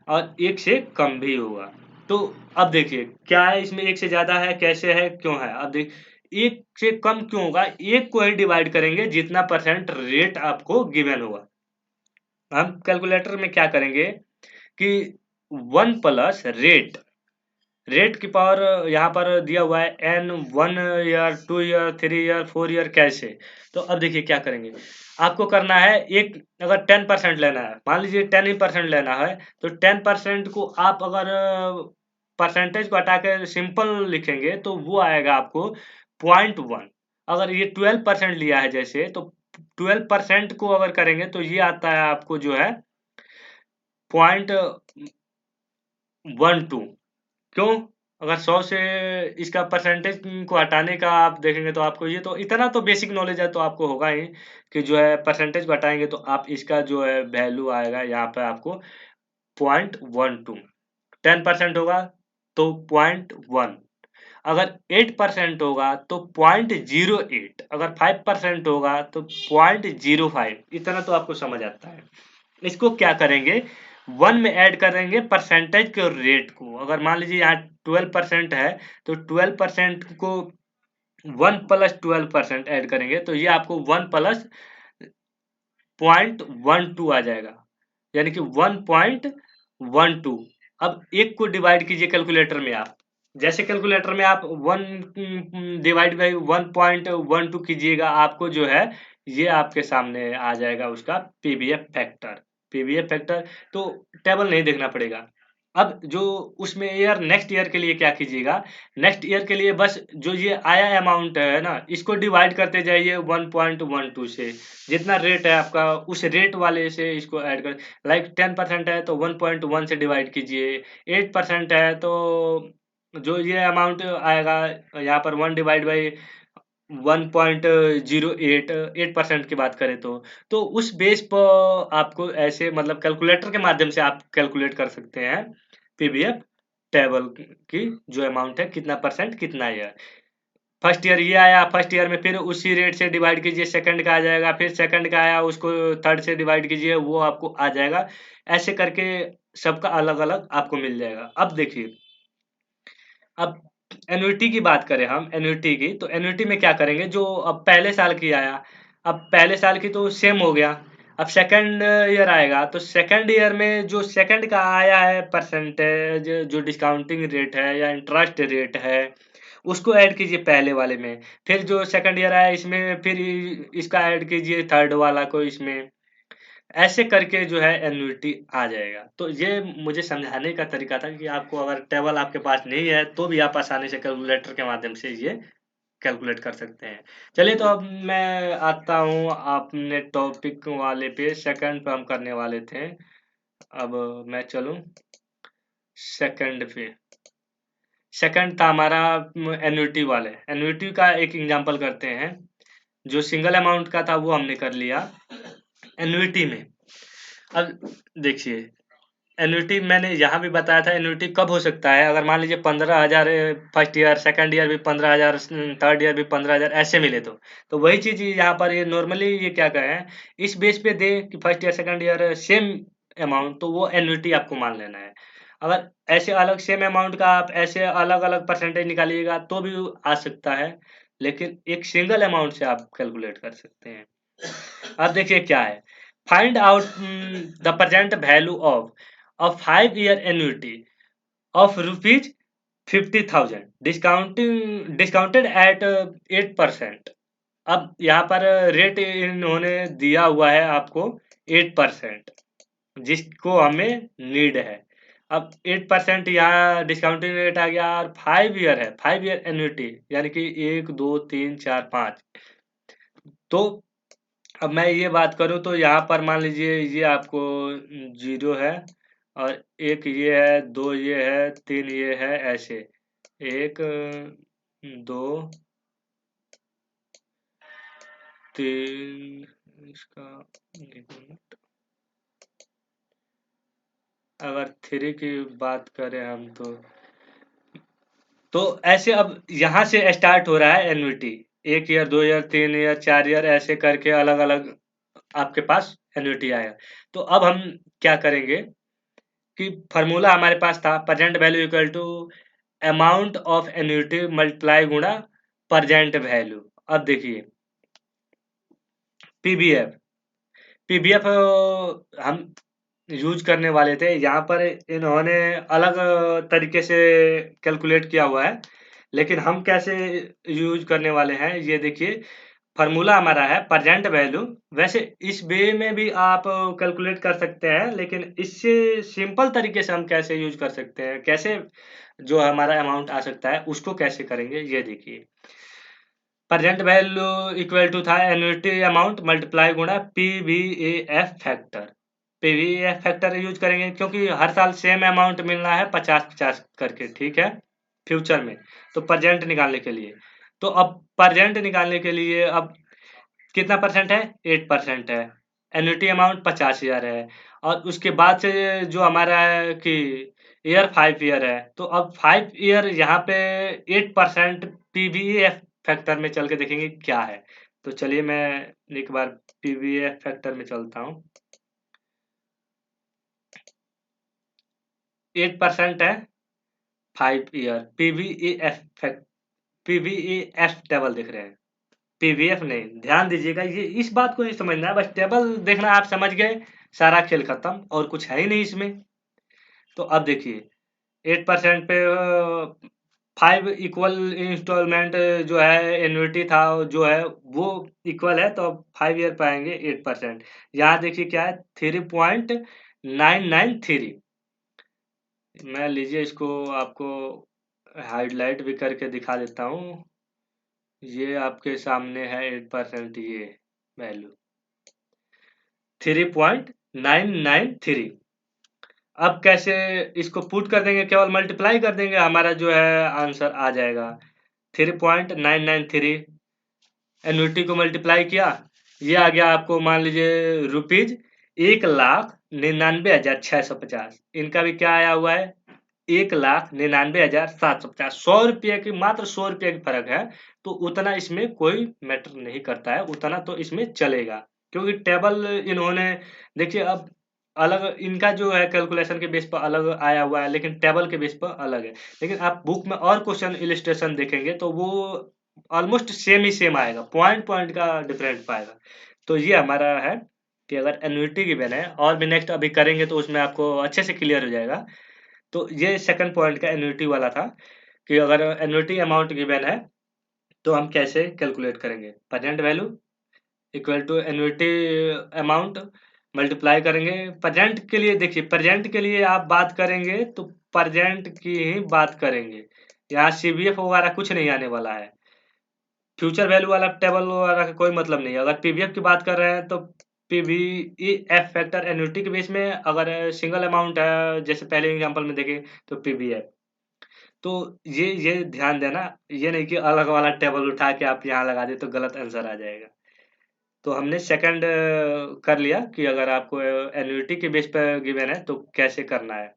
S1: और एक से कम भी होगा। तो अब देखिए क्या है इसमें, एक से ज्यादा है, कैसे है, क्यों है। अब देख, एक से कम क्यों होगा, एक को ही डिवाइड करेंगे जितना परसेंट रेट आपको गिवन होगा। हम कैलकुलेटर में क्या करेंगे कि 1 प्लस रेट, रेट की पावर यहाँ पर दिया हुआ है n, 1 year, 2 year, 3 year, 4 year, कैसे। तो अब देखिए क्या करेंगे, आपको करना है एक, अगर 10% लेना है, मान लीजिए 10 ही परसेंट लेना है, तो 10% को आप अगर परसेंटेज को हटा के सिंपल लिखेंगे तो वो आएगा आपको 0.1। अगर ये 12% लिया है जैसे, तो 12% को अगर करेंगे तो ये आता है आपको जो है 0.12। क्यों, अगर 100 से इसका परसेंटेज को हटाने का आप देखेंगे तो आपको ये, तो इतना तो बेसिक नॉलेज है तो आपको होगा ही कि जो है परसेंटेज को हटाएंगे तो आप इसका जो है वैल्यू आएगा यहाँ पे आपको 0.12। 10% होगा तो 0.1, अगर 8% होगा तो 0.08, अगर 5% होगा तो 0.05। इतना तो आपको समझ आता है। इसको क्या करेंगे, 1 में ऐड करेंगे परसेंटेज के रेट को। अगर मान लीजिए यहाँ 12% है, तो 12% को 1 प्लस 12% ऐड करेंगे तो ये आपको 1 प्लस 0.12 आ जाएगा, यानी कि 1.12। अब एक को डिवाइड कीजिए कैलकुलेटर में आप, जैसे कैलकुलेटर में आप 1 डिवाइड बाई 1.12 कीजिएगा, आपको जो है ये आपके सामने आ जाएगा उसका पीवीएफ फैक्टर। पीवीएफ फैक्टर तो टेबल नहीं देखना पड़ेगा। अब जो उसमें ईयर, नेक्स्ट ईयर के लिए क्या कीजिएगा, नेक्स्ट ईयर के लिए बस जो ये आया अमाउंट है ना, इसको डिवाइड करते जाइए 1.12 से। जितना रेट है आपका उस रेट वाले से इसको ऐड कर, लाइक 10% है तो 1.1 से डिवाइड कीजिए, 8% है तो जो ये अमाउंट आएगा यहाँ पर 1 डिवाइड बाई 1.08, 8% की बात करें तो उस बेस पर आपको ऐसे मतलब कैलकुलेटर के माध्यम से आप कैलकुलेट कर सकते हैं पीवीएफ टेबल की जो अमाउंट है, कितना परसेंट कितना है। फर्स्ट ईयर ये आया, फर्स्ट ईयर में फिर उसी रेट से डिवाइड कीजिए, सेकंड का आ जाएगा, फिर सेकंड का आया उसको थर्ड से डिवाइड कीजिए, वो आपको आ जाएगा। ऐसे करके सबका अलग अलग आपको मिल जाएगा। अब देखिए, अब एन्युटी की बात करें हम, एन्युटी की, तो एन्युटी में क्या करेंगे, जो अब पहले साल की आया, अब पहले साल की तो सेम हो गया। अब सेकंड ईयर आएगा तो सेकंड ईयर में जो सेकंड का आया है परसेंटेज, जो डिस्काउंटिंग रेट है या इंटरेस्ट रेट है, उसको ऐड कीजिए पहले वाले में। फिर जो सेकंड ईयर आया इसमें फिर इसका ऐड कीजिए थर्ड वाला को इसमें। ऐसे करके जो है एन्युटी आ जाएगा। तो ये मुझे समझाने का तरीका था कि आपको अगर टेबल आपके पास नहीं है तो भी आप आसानी से कैलकुलेटर के माध्यम से ये कैलकुलेट कर सकते हैं। चलिए तो अब मैं आता हूँ अपने टॉपिक वाले पे, सेकंड पे हम करने वाले थे। अब मैं चलूँ सेकंड पे। सेकंड था हमारा एन्युटी वाले, एन्युटी का एक एग्जांपल करते हैं। जो सिंगल अमाउंट का था वो हमने कर लिया। एन्युटी में अब देखिए, एन्युटी मैंने यहाँ भी बताया था, एन्युटी कब हो सकता है, अगर मान लीजिए 15,000 फर्स्ट ईयर, सेकंड ईयर भी 15,000, थर्ड ईयर भी 15,000 ऐसे मिले तो वही चीज यहाँ पर ये नॉर्मली ये क्या कहें, इस बेस पे दे कि first year second year same amount, तो वो एन्युटी आपको मान लेना है। अगर ऐसे अलग सेम अमाउंट का आप ऐसे अलग अलग परसेंटेज निकालिएगा तो भी आ सकता है, लेकिन एक सिंगल अमाउंट से आप कैलकुलेट कर सकते हैं। अब देखिए क्या है, find out the present value of a 5 year annuity of rupees 50,000 discounted at 8%। अब यहाँ पर रेट इन्होंने दिया हुआ है आपको 8%, जिसको हमें नीड है। अब 8% यहाँ डिस्काउंटिंग रेट आ गया और 5 ईयर है, 5 ईयर एन्युटी, यानी कि 1 2 3 4 5। तो अब मैं ये बात करूँ तो यहाँ पर मान लीजिए ये आपको 0 है, और एक ये है, 2 ये है, 3 ये है, ऐसे 1 2 3 इसका 1 मिनट। अगर 3 की बात करें हम तो ऐसे अब यहाँ से स्टार्ट हो रहा है annuity. 1 year, 2 year, 3 year, 4 year ऐसे करके अलग अलग आपके पास एन्युटी आएगा। तो अब हम क्या करेंगे कि फॉर्मूला हमारे पास था present value equal to amount of annuity multiply गुणा प्रेजेंट वैल्यू। अब देखिए पीबीएफ, पीबीएफ हम यूज करने वाले थे। यहाँ पर इन्होंने अलग तरीके से कैलकुलेट किया हुआ है, लेकिन हम कैसे यूज करने वाले हैं ये देखिए। फार्मूला हमारा है प्रेजेंट वैल्यू। वैसे इस वे में भी आप कैलकुलेट कर सकते हैं, लेकिन इससे सिंपल तरीके से हम कैसे यूज कर सकते हैं, कैसे जो हमारा अमाउंट आ सकता है उसको कैसे करेंगे ये देखिए। प्रेजेंट वैल्यू इक्वल टू था एन्युटी अमाउंट मल्टीप्लाई गुणा पीवीएएफ फैक्टर। पीवीएएफ फैक्टर यूज करेंगे क्योंकि हर साल सेम अमाउंट मिलना है 50-50 करके, ठीक है, फ्यूचर में। तो प्रेजेंट निकालने के लिए, तो अब प्रेजेंट निकालने के लिए अब कितना परसेंट है, 8% है। एन्युटी अमाउंट 50,000 है, और उसके बाद से जो हमारा है कि ईयर 5 ईयर है, तो अब 5 ईयर यहाँ पे 8% पीवीएफ फैक्टर में चल के देखेंगे क्या है। तो चलिए मैं एक बार पीवीएफ फैक्टर में चलता हूँ। 8% है 5 ईयर पीवीएफ टेबल दिख रहे हैं, पीवीएफ नहीं। ध्यान दीजिएगा, ये इस बात को नहीं समझना है, बस टेबल देखना, आप समझ गए, सारा खेल खत्म, और कुछ है ही नहीं इसमें। तो अब देखिए 8% पे 5 इक्वल इंस्टॉलमेंट जो है एन्युटी था जो है वो इक्वल है, तो अब 5 ईयर पाएंगे 8%। यहाँ देखिए क्या है 3.993। मैं लीजिए इसको आपको हाईलाइट भी करके दिखा देता हूँ। ये आपके सामने है 8% ये वैल्यू 3.993। अब कैसे इसको पुट कर देंगे, केवल मल्टीप्लाई कर देंगे, हमारा जो है आंसर आ जाएगा 3.993। एन्युटी को मल्टीप्लाई किया, ये आ गया आपको मान लीजिए रुपीज 1,99,650। इनका भी क्या आया हुआ है 1,99,750। 100 रुपये की, मात्र 100 रुपये की फर्क है। तो उतना इसमें कोई मैटर नहीं करता है, उतना तो इसमें चलेगा, क्योंकि टेबल इन्होंने देखिए अब अलग इनका जो है कैलकुलेशन के बेस पर अलग आया हुआ है, लेकिन टेबल के बेस पर अलग है। लेकिन आप बुक में और क्वेश्चन इलिस्ट्रेशन देखेंगे तो वो ऑलमोस्ट सेम ही सेम आएगा, पॉइंट पॉइंट का डिफरेंट पाएगा। तो ये हमारा है कि अगर एन्युटी गिवन है, और भी नेक्स्ट अभी करेंगे तो उसमें आपको अच्छे से क्लियर हो जाएगा। तो ये सेकंड पॉइंट का एन्युटी वाला था कि अगर एन्युटी अमाउंट गिवन है तो हम कैसे कैलकुलेट करेंगे। Present value equal to annuity amount multiply करेंगे। प्रेजेंट के लिए देखिए, प्रेजेंट के लिए आप बात करेंगे तो प्रेजेंट की ही बात करेंगे, यहाँ सीबीएफ वगैरह कुछ नहीं आने वाला है। फ्यूचर वैल्यू वाला टेबल वगैरह का कोई मतलब नहीं है। अगर पीवीएफ की बात कर रहे हैं तो पीवीएफ फैक्टर एन्युटी के बेस में, अगर सिंगल अमाउंट है जैसे पहले एग्जांपल में देखें तो पीवीएफ। तो ये ध्यान देना, ये नहीं कि अलग वाला टेबल उठा के आप यहाँ लगा दे तो गलत आंसर आ जाएगा। तो हमने सेकंड कर लिया कि अगर आपको एन्युटी के बेस पर गिवन है तो कैसे करना है।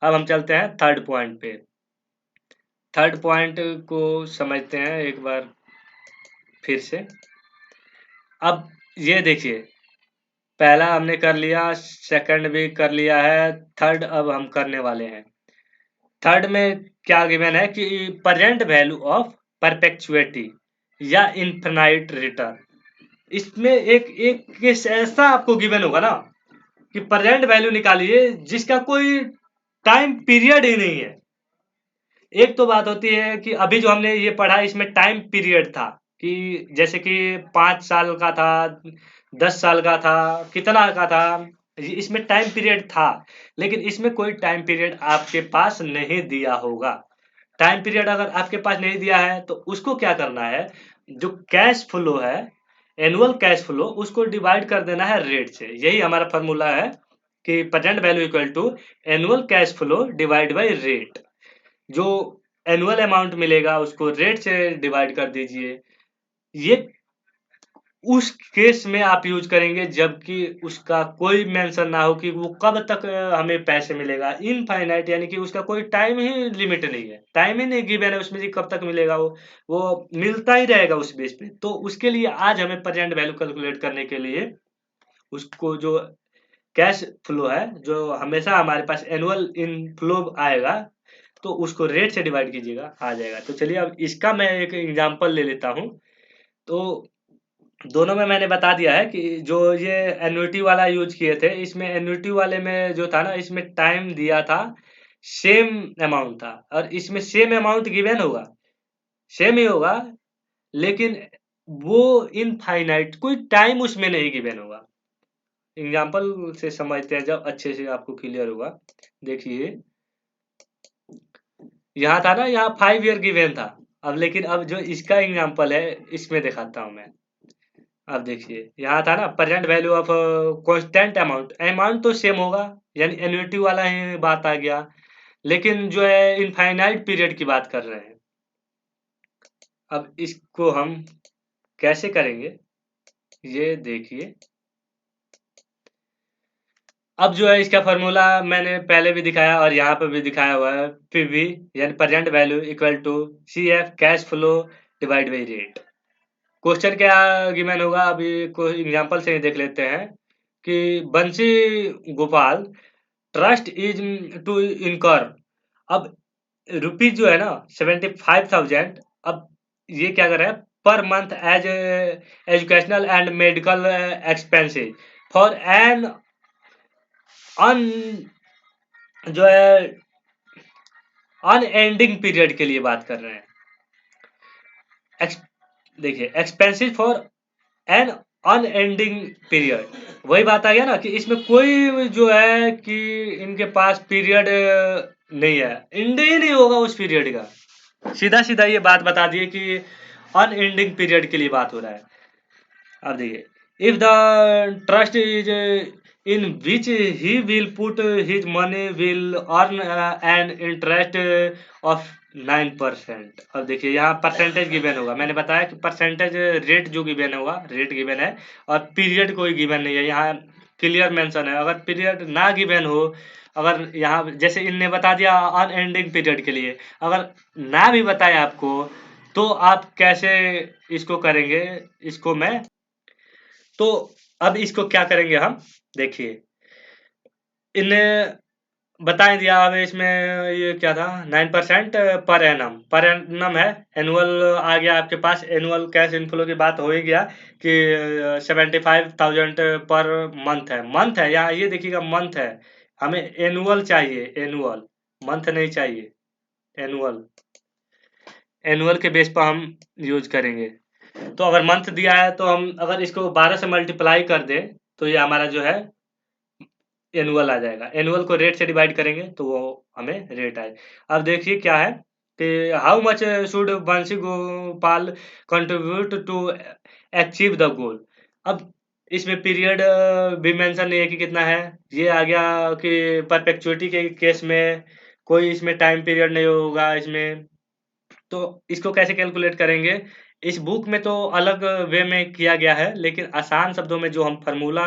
S1: अब हम चलते हैं थर्ड पॉइंट पे। थर्ड पॉइंट को समझते हैं एक बार फिर से। अब ये देखिए, पहला हमने कर लिया, सेकंड भी कर लिया है, थर्ड अब हम करने वाले हैं। थर्ड में क्या गिवन है कि प्रेजेंट वैल्यू ऑफ परपेचुइटी या इन्फिनाइट रिटर्न। इसमें एक एक केस ऐसा आपको गिवन होगा ना कि प्रेजेंट वैल्यू निकालिए जिसका कोई टाइम पीरियड ही नहीं है। एक तो बात होती है कि अभी जो हमने ये पढ़ा इसमें टाइम पीरियड था, कि जैसे कि 5 साल का था, 10 साल का था, कितना का था, इसमें टाइम पीरियड था। लेकिन इसमें कोई टाइम पीरियड आपके पास नहीं दिया होगा। टाइम पीरियड अगर आपके पास नहीं दिया है तो उसको क्या करना है, जो कैश फ्लो है, एनुअल कैश फ्लो, उसको डिवाइड कर देना है रेट से। यही हमारा फॉर्मूला है कि present value equal to annual cash flow divide by rate. जो एनुअल अमाउंट मिलेगा उसको रेट से डिवाइड कर दीजिए। ये उस केस में आप यूज करेंगे जबकि उसका कोई मेंशन ना हो कि वो कब तक हमें पैसे मिलेगा। इनफाइनाइट यानी कि उसका कोई टाइम ही लिमिट नहीं है, टाइम ही नहीं गिवन है उसमें कि कब तक मिलेगा, वो मिलता ही रहेगा उस बेस पे। तो उसके लिए आज हमें प्रेजेंट वैल्यू कैलकुलेट करने के लिए उसको जो कैश फ्लो है जो हमेशा हमारे पास एनुअल इनफ्लो आएगा, तो उसको रेट से डिवाइड कीजिएगा, आ जाएगा। तो चलिए अब इसका मैं एक एग्जांपल ले लेता हूँ। तो दोनों में मैंने बता दिया है कि जो ये एन्युटी वाला यूज किए थे, इसमें एन्युटी वाले में जो था ना, इसमें टाइम दिया था, सेम अमाउंट था, और इसमें सेम अमाउंट गिवन होगा, सेम ही होगा, लेकिन वो इनफाइनाइट कोई टाइम उसमें नहीं गिवन होगा। एग्जाम्पल से समझते हैं जब अच्छे से आपको क्लियर होगा। देखिए यहाँ था ना, यहाँ 5 ईयर गिवन था। अब लेकिन अब जो इसका एग्जाम्पल है इसमें दिखाता हूँ मैं। अब देखिए यहाँ था ना, present value of constant amount, amount तो सेम होगा, यानी एन्युटी वाला ही बात आ गया, लेकिन जो है इनफाइनाइट पीरियड की बात कर रहे हैं। अब इसको हम कैसे करेंगे ये देखिए। अब जो है इसका फॉर्मूला मैंने पहले भी दिखाया और यहाँ पे भी दिखाया हुआ है, पीवी यानी present value equal to CF cash flow divide by rate. Question क्या गिवन होगा, अभी कोई एग्जांपल से ही देख लेते हैं कि बंसी गोपाल ट्रस्ट इज टू इनकर। अब रुपीज जो है ना 75,000। अब ये क्या कर रहा है, पर month as educational and medical expenses for an अन जो है अनएंडिंग पीरियड के लिए बात कर रहे हैं। देखिए expensive for an unending period, वही बात आ गया ना कि इसमें कोई जो है कि इनके पास पीरियड नहीं है, एंड ही नहीं होगा उस पीरियड का। सीधा सीधा ये बात बता दिए कि अनएंडिंग पीरियड के लिए बात हो रहा है। अब देखिए, if the trust is in which he will put his money will earn an interest of 9%। अब देखिए यहाँ परसेंटेज गिवन होगा, मैंने बताया कि परसेंटेज रेट जो गिवन होगा, रेट गिवन है, और पीरियड कोई गिवन नहीं है, यहाँ क्लियर मेंशन है। अगर पीरियड ना गिवन हो, अगर यहाँ जैसे इनने बता दिया अनएंडिंग पीरियड के लिए, अगर ना भी बताया आपको, तो आप कैसे इसको करेंगे, इसको मैं तो अब इसको क्या करेंगे हम देखिए। इनने बता ही दिया। अब इसमें ये क्या था, 9% पर एनम है, एनुअल आ गया आपके पास, एनुअल कैश इनफ्लो की बात हो ही गया कि 75,000 पर मंथ है, मंथ है यहाँ, ये देखिएगा मंथ है, हमें एनुअल चाहिए, एनुअल, मंथ नहीं चाहिए, एनुअल, एनुअल के बेस पर हम यूज करेंगे। तो अगर मंथ दिया है तो हम अगर इसको 12 से मल्टीप्लाई कर दें तो ये हमारा जो है एनुअल आ जाएगा। एनुअल को रेट से डिवाइड करेंगे तो वो हमें रेट आए। अब देखिए क्या है कि how much should Bansi Gopal contribute to achieve the goal. अब इसमें पीरियड भी मेंशन नहीं है कि कितना है। ये आ गया कि परपेचुइटी के केस में कोई इसमें टाइम पीरियड नहीं होगा इसमें। तो इसको कैसे कैलकुलेट करेंगे, इस बुक में तो अलग वे में किया गया है, लेकिन आसान शब्दों में जो हम फार्मूला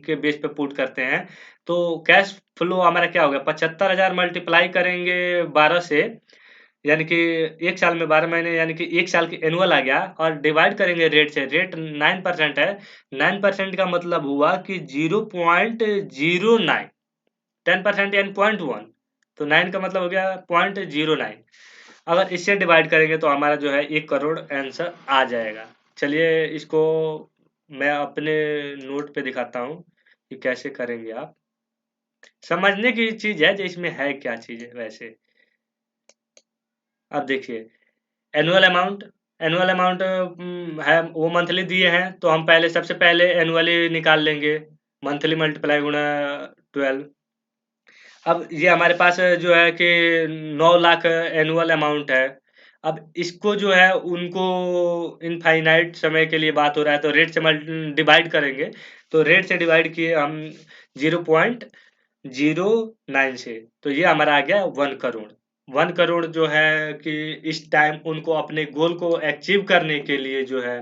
S1: के बेस पे पुट करते हैं, तो कैश फ्लो हमारा क्या हो गया, 75,000 मल्टीप्लाई करेंगे 12 से, यानी कि एक साल में 12 महीने, यानी कि एक साल की एनुअल आ गया, और डिवाइड करेंगे रेट से, रेट 9% है, 9% का मतलब हुआ कि 0.09, 10% यानी 0.1, तो 9 का मतलब हो गया 0.09। अगर इससे डिवाइड करेंगे तो हमारा जो है 1 करोड़ आंसर आ जाएगा। चलिए इसको मैं अपने नोट पे दिखाता हूँ कि कैसे करेंगे आप, समझने की चीज है जो इसमें है क्या चीज है वैसे। अब देखिए एनुअल अमाउंट, एनुअल अमाउंट है, वो मंथली दिए हैं, तो हम पहले सबसे पहले एनुअली निकाल लेंगे, मंथली मल्टीप्लाई गुणा 12। अब ये हमारे पास जो है कि 9 लाख एनुअल अमाउंट है। अब इसको जो है उनको इनफाइनाइट समय के लिए बात हो रहा है, तो रेट से डिवाइड करेंगे, तो रेट से डिवाइड किए हम 0.09 से, तो ये हमारा आ गया 1 करोड़। 1 करोड़ जो है कि इस टाइम उनको अपने गोल को अचीव करने के लिए जो है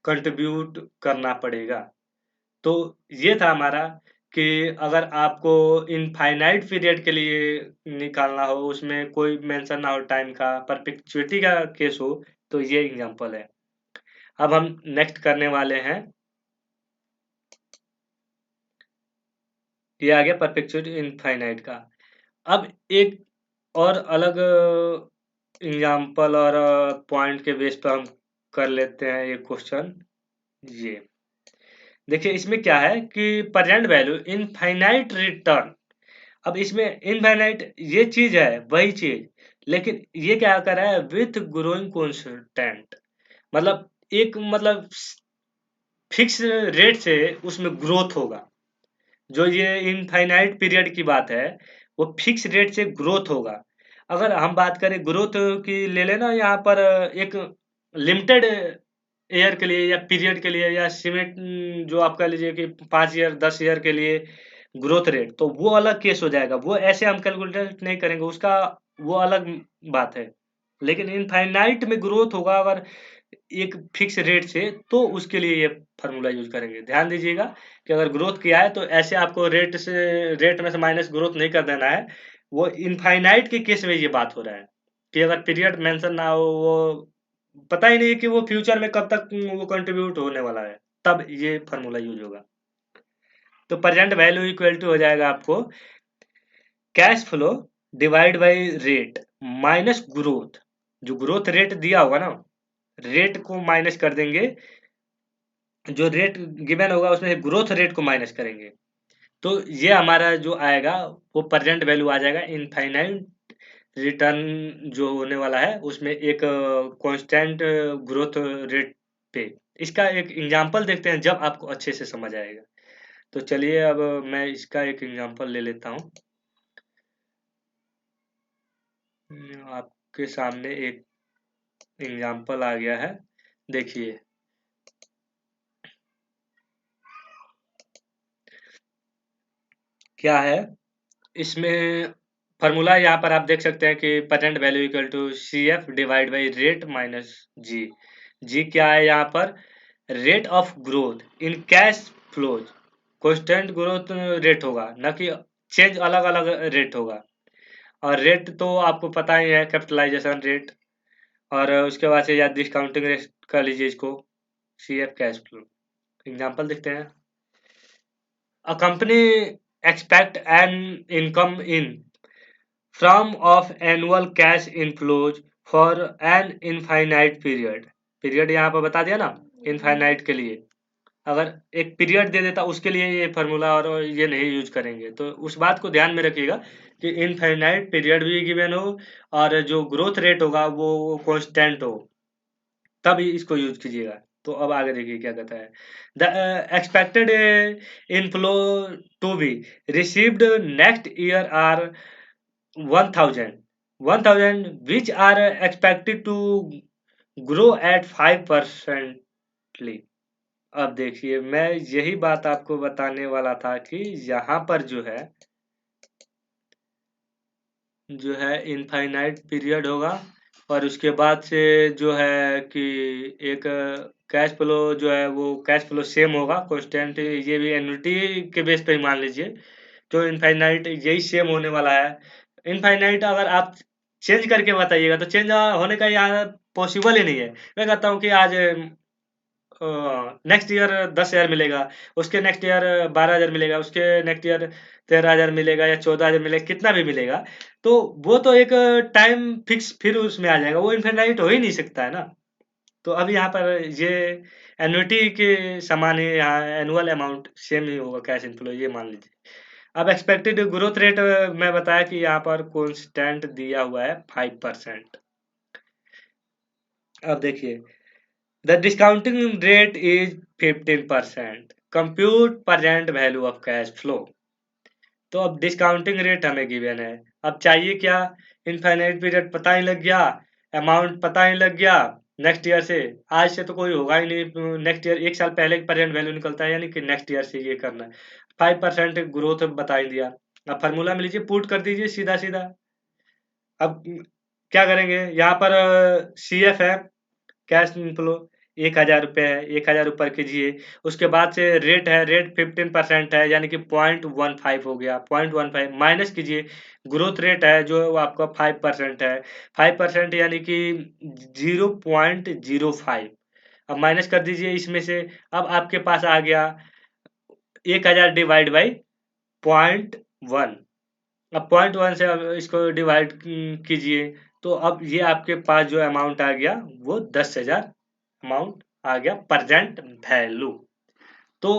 S1: कंट्रीब्यूट करना पड़ेगा। तो ये था हमारा कि अगर आपको इनफाइनाइट पीरियड के लिए निकालना हो, उसमें कोई मेंशन ना हो टाइम का, परपेचुइटी का केस हो, तो ये एग्जांपल है। अब हम नेक्स्ट करने वाले हैं, ये आ गया परपेचुइटी इनफाइनाइट का। अब एक और अलग एग्जांपल और पॉइंट के बेस पर हम कर लेते हैं ये क्वेश्चन। ये देखिए, इसमें क्या है कि प्रेजेंट वैल्यू इनफाइनाइट रिटर्न। अब इसमें इनफाइनाइट ये चीज है, वही चीज, लेकिन ये क्या कर रहा है, विथ ग्रोइंग कॉन्स्टेंट। मतलब एक मतलब फिक्स रेट से उसमें ग्रोथ होगा। जो ये इनफाइनाइट पीरियड की बात है, वो फिक्स रेट से ग्रोथ होगा। अगर हम बात करें ग्रोथ की, ले लेना यहाँ पर एक लिमिटेड ईयर के लिए या पीरियड के लिए, या सीमेंट जो आप कह लीजिए कि 5 ईयर 10 ईयर के लिए ग्रोथ रेट, तो वो अलग केस हो जाएगा। वो ऐसे हम कैलकुलेट नहीं करेंगे, उसका वो अलग बात है। लेकिन इनफाइनाइट में ग्रोथ होगा अगर एक फिक्स रेट से, तो उसके लिए ये फार्मूला यूज करेंगे। ध्यान दीजिएगा कि अगर ग्रोथ किया है तो ऐसे आपको रेट में से माइनस ग्रोथ नहीं कर देना है। वो इनफाइनाइट के केस में ये बात हो रहा है कि अगर पीरियड मेंशन ना हो, वो पता ही नहीं है कि वो फ्यूचर में कब तक वो कंट्रीब्यूट होने वाला है, तब ये फार्मूला यूज होगा। तो प्रेजेंट वैल्यू इक्वल टू हो जाएगा आपको cash flow divide by rate minus growth. जो ग्रोथ रेट दिया होगा ना, रेट को माइनस कर देंगे, जो रेट गिवन होगा उसमें से ग्रोथ रेट को माइनस करेंगे, तो ये हमारा जो आएगा वो प्रेजेंट वैल्यू आ जाएगा। इनफाइनाइट रिटर्न जो होने वाला है उसमें एक कांस्टेंट ग्रोथ रेट पे। इसका एक एग्जांपल देखते हैं, जब आपको अच्छे से समझ आएगा। तो चलिए अब मैं इसका एक एग्जांपल ले लेता हूँ। आपके सामने एक एग्जांपल आ गया है, देखिए। क्या है इसमें फॉर्मूला, यहाँ पर आप देख सकते हैं कि present value equal to C F divide by rate minus G. G क्या है यहाँ पर, rate of growth in cash flows. Constant growth rate होगा, न कि चेंज अलग अलग रेट होगा। और रेट तो आपको पता ही है, कैपिटलाइजेशन रेट। और उसके बाद से या डिस्काउंटिंग रेट कर लीजिए इसको, C F cash flow. Example देखते हैं। A company expect an income in from of annual cash inflows for an infinite period. Period यहाँ पर बता दिया ना, इनफाइनाइट के लिए। अगर एक पीरियड दे देता उसके लिए ये फार्मूला और ये नहीं यूज करेंगे, तो उस बात को ध्यान में रखिएगा कि इनफाइनाइट पीरियड भी गिवन हो और जो ग्रोथ रेट होगा वो कांस्टेंट हो, तब ही इसको यूज कीजिएगा। तो अब आगे देखिए क्या कहता है। The expected inflow to be received next year are 1000 which are expected to grow at 5%ly। अब देखिए, मैं यही बात आपको बताने वाला था कि यहाँ पर जो है इनफाइनाइट पीरियड होगा, और उसके बाद से जो है कि एक कैश फ्लो जो है वो कैश फ्लो सेम होगा कांस्टेंट। ये भी एन्युटी के बेस पे ही मान लीजिए। तो इनफाइनाइट यही सेम होने वाला है। इनफाइनाइट अगर आप चेंज करके बताइएगा तो चेंज होने का यहाँ पॉसिबल ही नहीं है। मैं कहता हूँ कि आज नेक्स्ट ईयर 10,000 मिलेगा, उसके नेक्स्ट ईयर 12,000 मिलेगा, उसके नेक्स्ट ईयर 13,000 मिलेगा या 14,000 मिलेगा, कितना भी मिलेगा, तो वो तो एक टाइम फिक्स फिर उसमें आ जाएगा, वो इनफाइनाइट हो ही नहीं सकता है ना। तो अब यहाँ पर ये एन्युटी के समान ही यहाँ एनुअल अमाउंट सेम ही होगा, कैश इनफ्लो, ये मान लीजिए। अब एक्सपेक्टेड ग्रोथ रेट मैं बताया कि यहाँ पर कांस्टेंट दिया हुआ है 5%। अब देखिए, the discounting rate is 15%। Compute present value of cash flow. तो अब डिस्काउंटिंग रेट हमें गिवन है, अब चाहिए क्या, इनफाइनाइट पीरियड पता ही लग गया, अमाउंट पता ही लग गया। नेक्स्ट ईयर से, आज से तो कोई होगा ही नहीं, नेक्स्ट ईयर एक साल पहले प्रेजेंट वैल्यू निकलता है, यानी कि नेक्स्ट ईयर से ये करना है। 5% ग्रोथ बता ही दिया। अब फार्मूला में लीजिए, पुट कर दीजिए सीधा सीधा। अब क्या करेंगे, यहाँ पर सी एफ है कैश इनफ्लो, ₹1000 है, 1000 ऊपर कीजिए। उसके बाद से रेट है, रेट 15% है, यानी कि 0.15 हो गया, 0.15 माइनस कीजिए। ग्रोथ रेट है जो वो आपका 5% है, 5% यानी कि 0.05। अब माइनस कर दीजिए इसमें से। अब आपके पास आ गया 1000 डिवाइड बाई 0.1। अब 0.1 से अब इसको डिवाइड कीजिए, तो अब ये आपके पास जो अमाउंट आ गया वो 10,000 अमाउंट आ गया प्रेजेंट वैल्यू। तो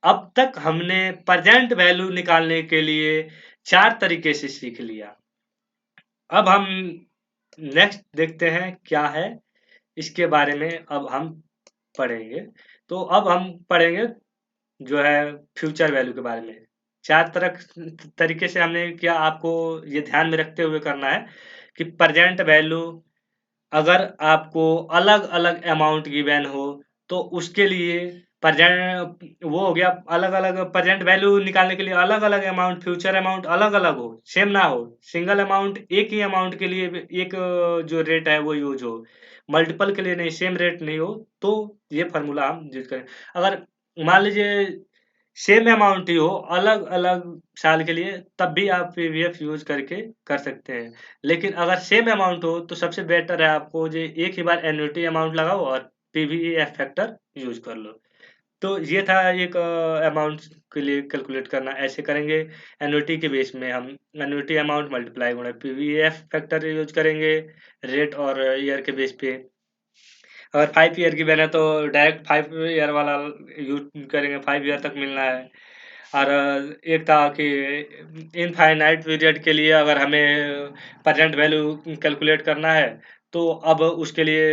S1: अब तक हमने प्रेजेंट वैल्यू निकालने के लिए 4 तरीके से सीख लिया। अब हम नेक्स्ट देखते हैं क्या है, इसके बारे में अब हम पढ़ेंगे। तो अब हम पढ़ेंगे जो है फ्यूचर वैल्यू के बारे में। 4 तरीके से हमने क्या आपको ये ध्यान में रखते हुए करना है कि प्रेजेंट वैल्यू अगर आपको अलग-अलग अमाउंट गिवन हो, तो उसके लिए प्रेजेंट वो हो गया अलग-अलग प्रेजेंट वैल्यू निकालने के लिए अलग-अलग अमाउंट, फ्यूचर अमाउंट अलग-अलग हो, सेम ना हो। सिंगल अमाउंट एक ही अमाउंट के लिए एक जो रेट है वो यूज़ हो। मल्टीपल के लिए नहीं, सेम रेट नहीं हो, तो ये फ़ॉर्मूला हम यूज़ करें। अगर मान लीजिए सेम अमाउंट ही हो अलग-अलग साल के लिए, तब भी आप पीवीएफ यूज़ करके कर सकते हैं। लेकिन अगर सेम अमाउंट हो तो सबसे बेटर है आपको जे एक ही बार एन्युटी अमाउंट लगाओ और पीवीएफ फैक्टर यूज़ कर लो। तो ये था एक अमाउंट के लिए कैलकुलेट करना, ऐसे करेंगे। एन्युटी के बेस में हम एन्युटी अमाउंट मल्टीप्लाई गुणा पीवीएफ फैक्टर यूज़ करेंगे, रेट और ईयर के बेस पे। अगर 5 ईयर की बने तो डायरेक्ट 5 ईयर वाला यूज़ करेंगे, 5 ईयर तक मिलना है। और एक था कि इनफाइनाइट पीरियड के लिए अगर हमें प्रेजेंट वैल्यू कैलकुलेट करना है, तो अब उसके लिए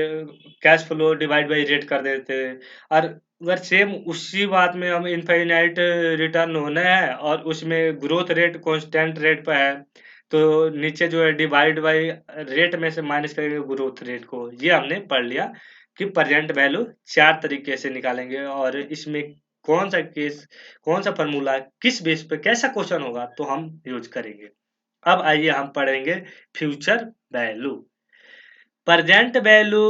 S1: cash flow divide by rate कर देते हैं। और अगर सेम उसी बात में हम इनफाइनाइट रिटर्न होना है और उसमें ग्रोथ रेट कांस्टेंट रेट पे है, तो नीचे जो है डिवाइड बाय रेट में से माइनस करेंगे ग्रोथ रेट को। ये हमने पढ़ लिया कि प्रेजेंट वैल्यू 4 तरीके से निकालेंगे और इसमें कौन सा केस, कौन सा फॉर्मूला किस बेस पे कैसा क्वेश्चन होगा तो हम यूज करेंगे। अब आइए हम पढ़ेंगे फ्यूचर वैल्यू। प्रेजेंट वैल्यू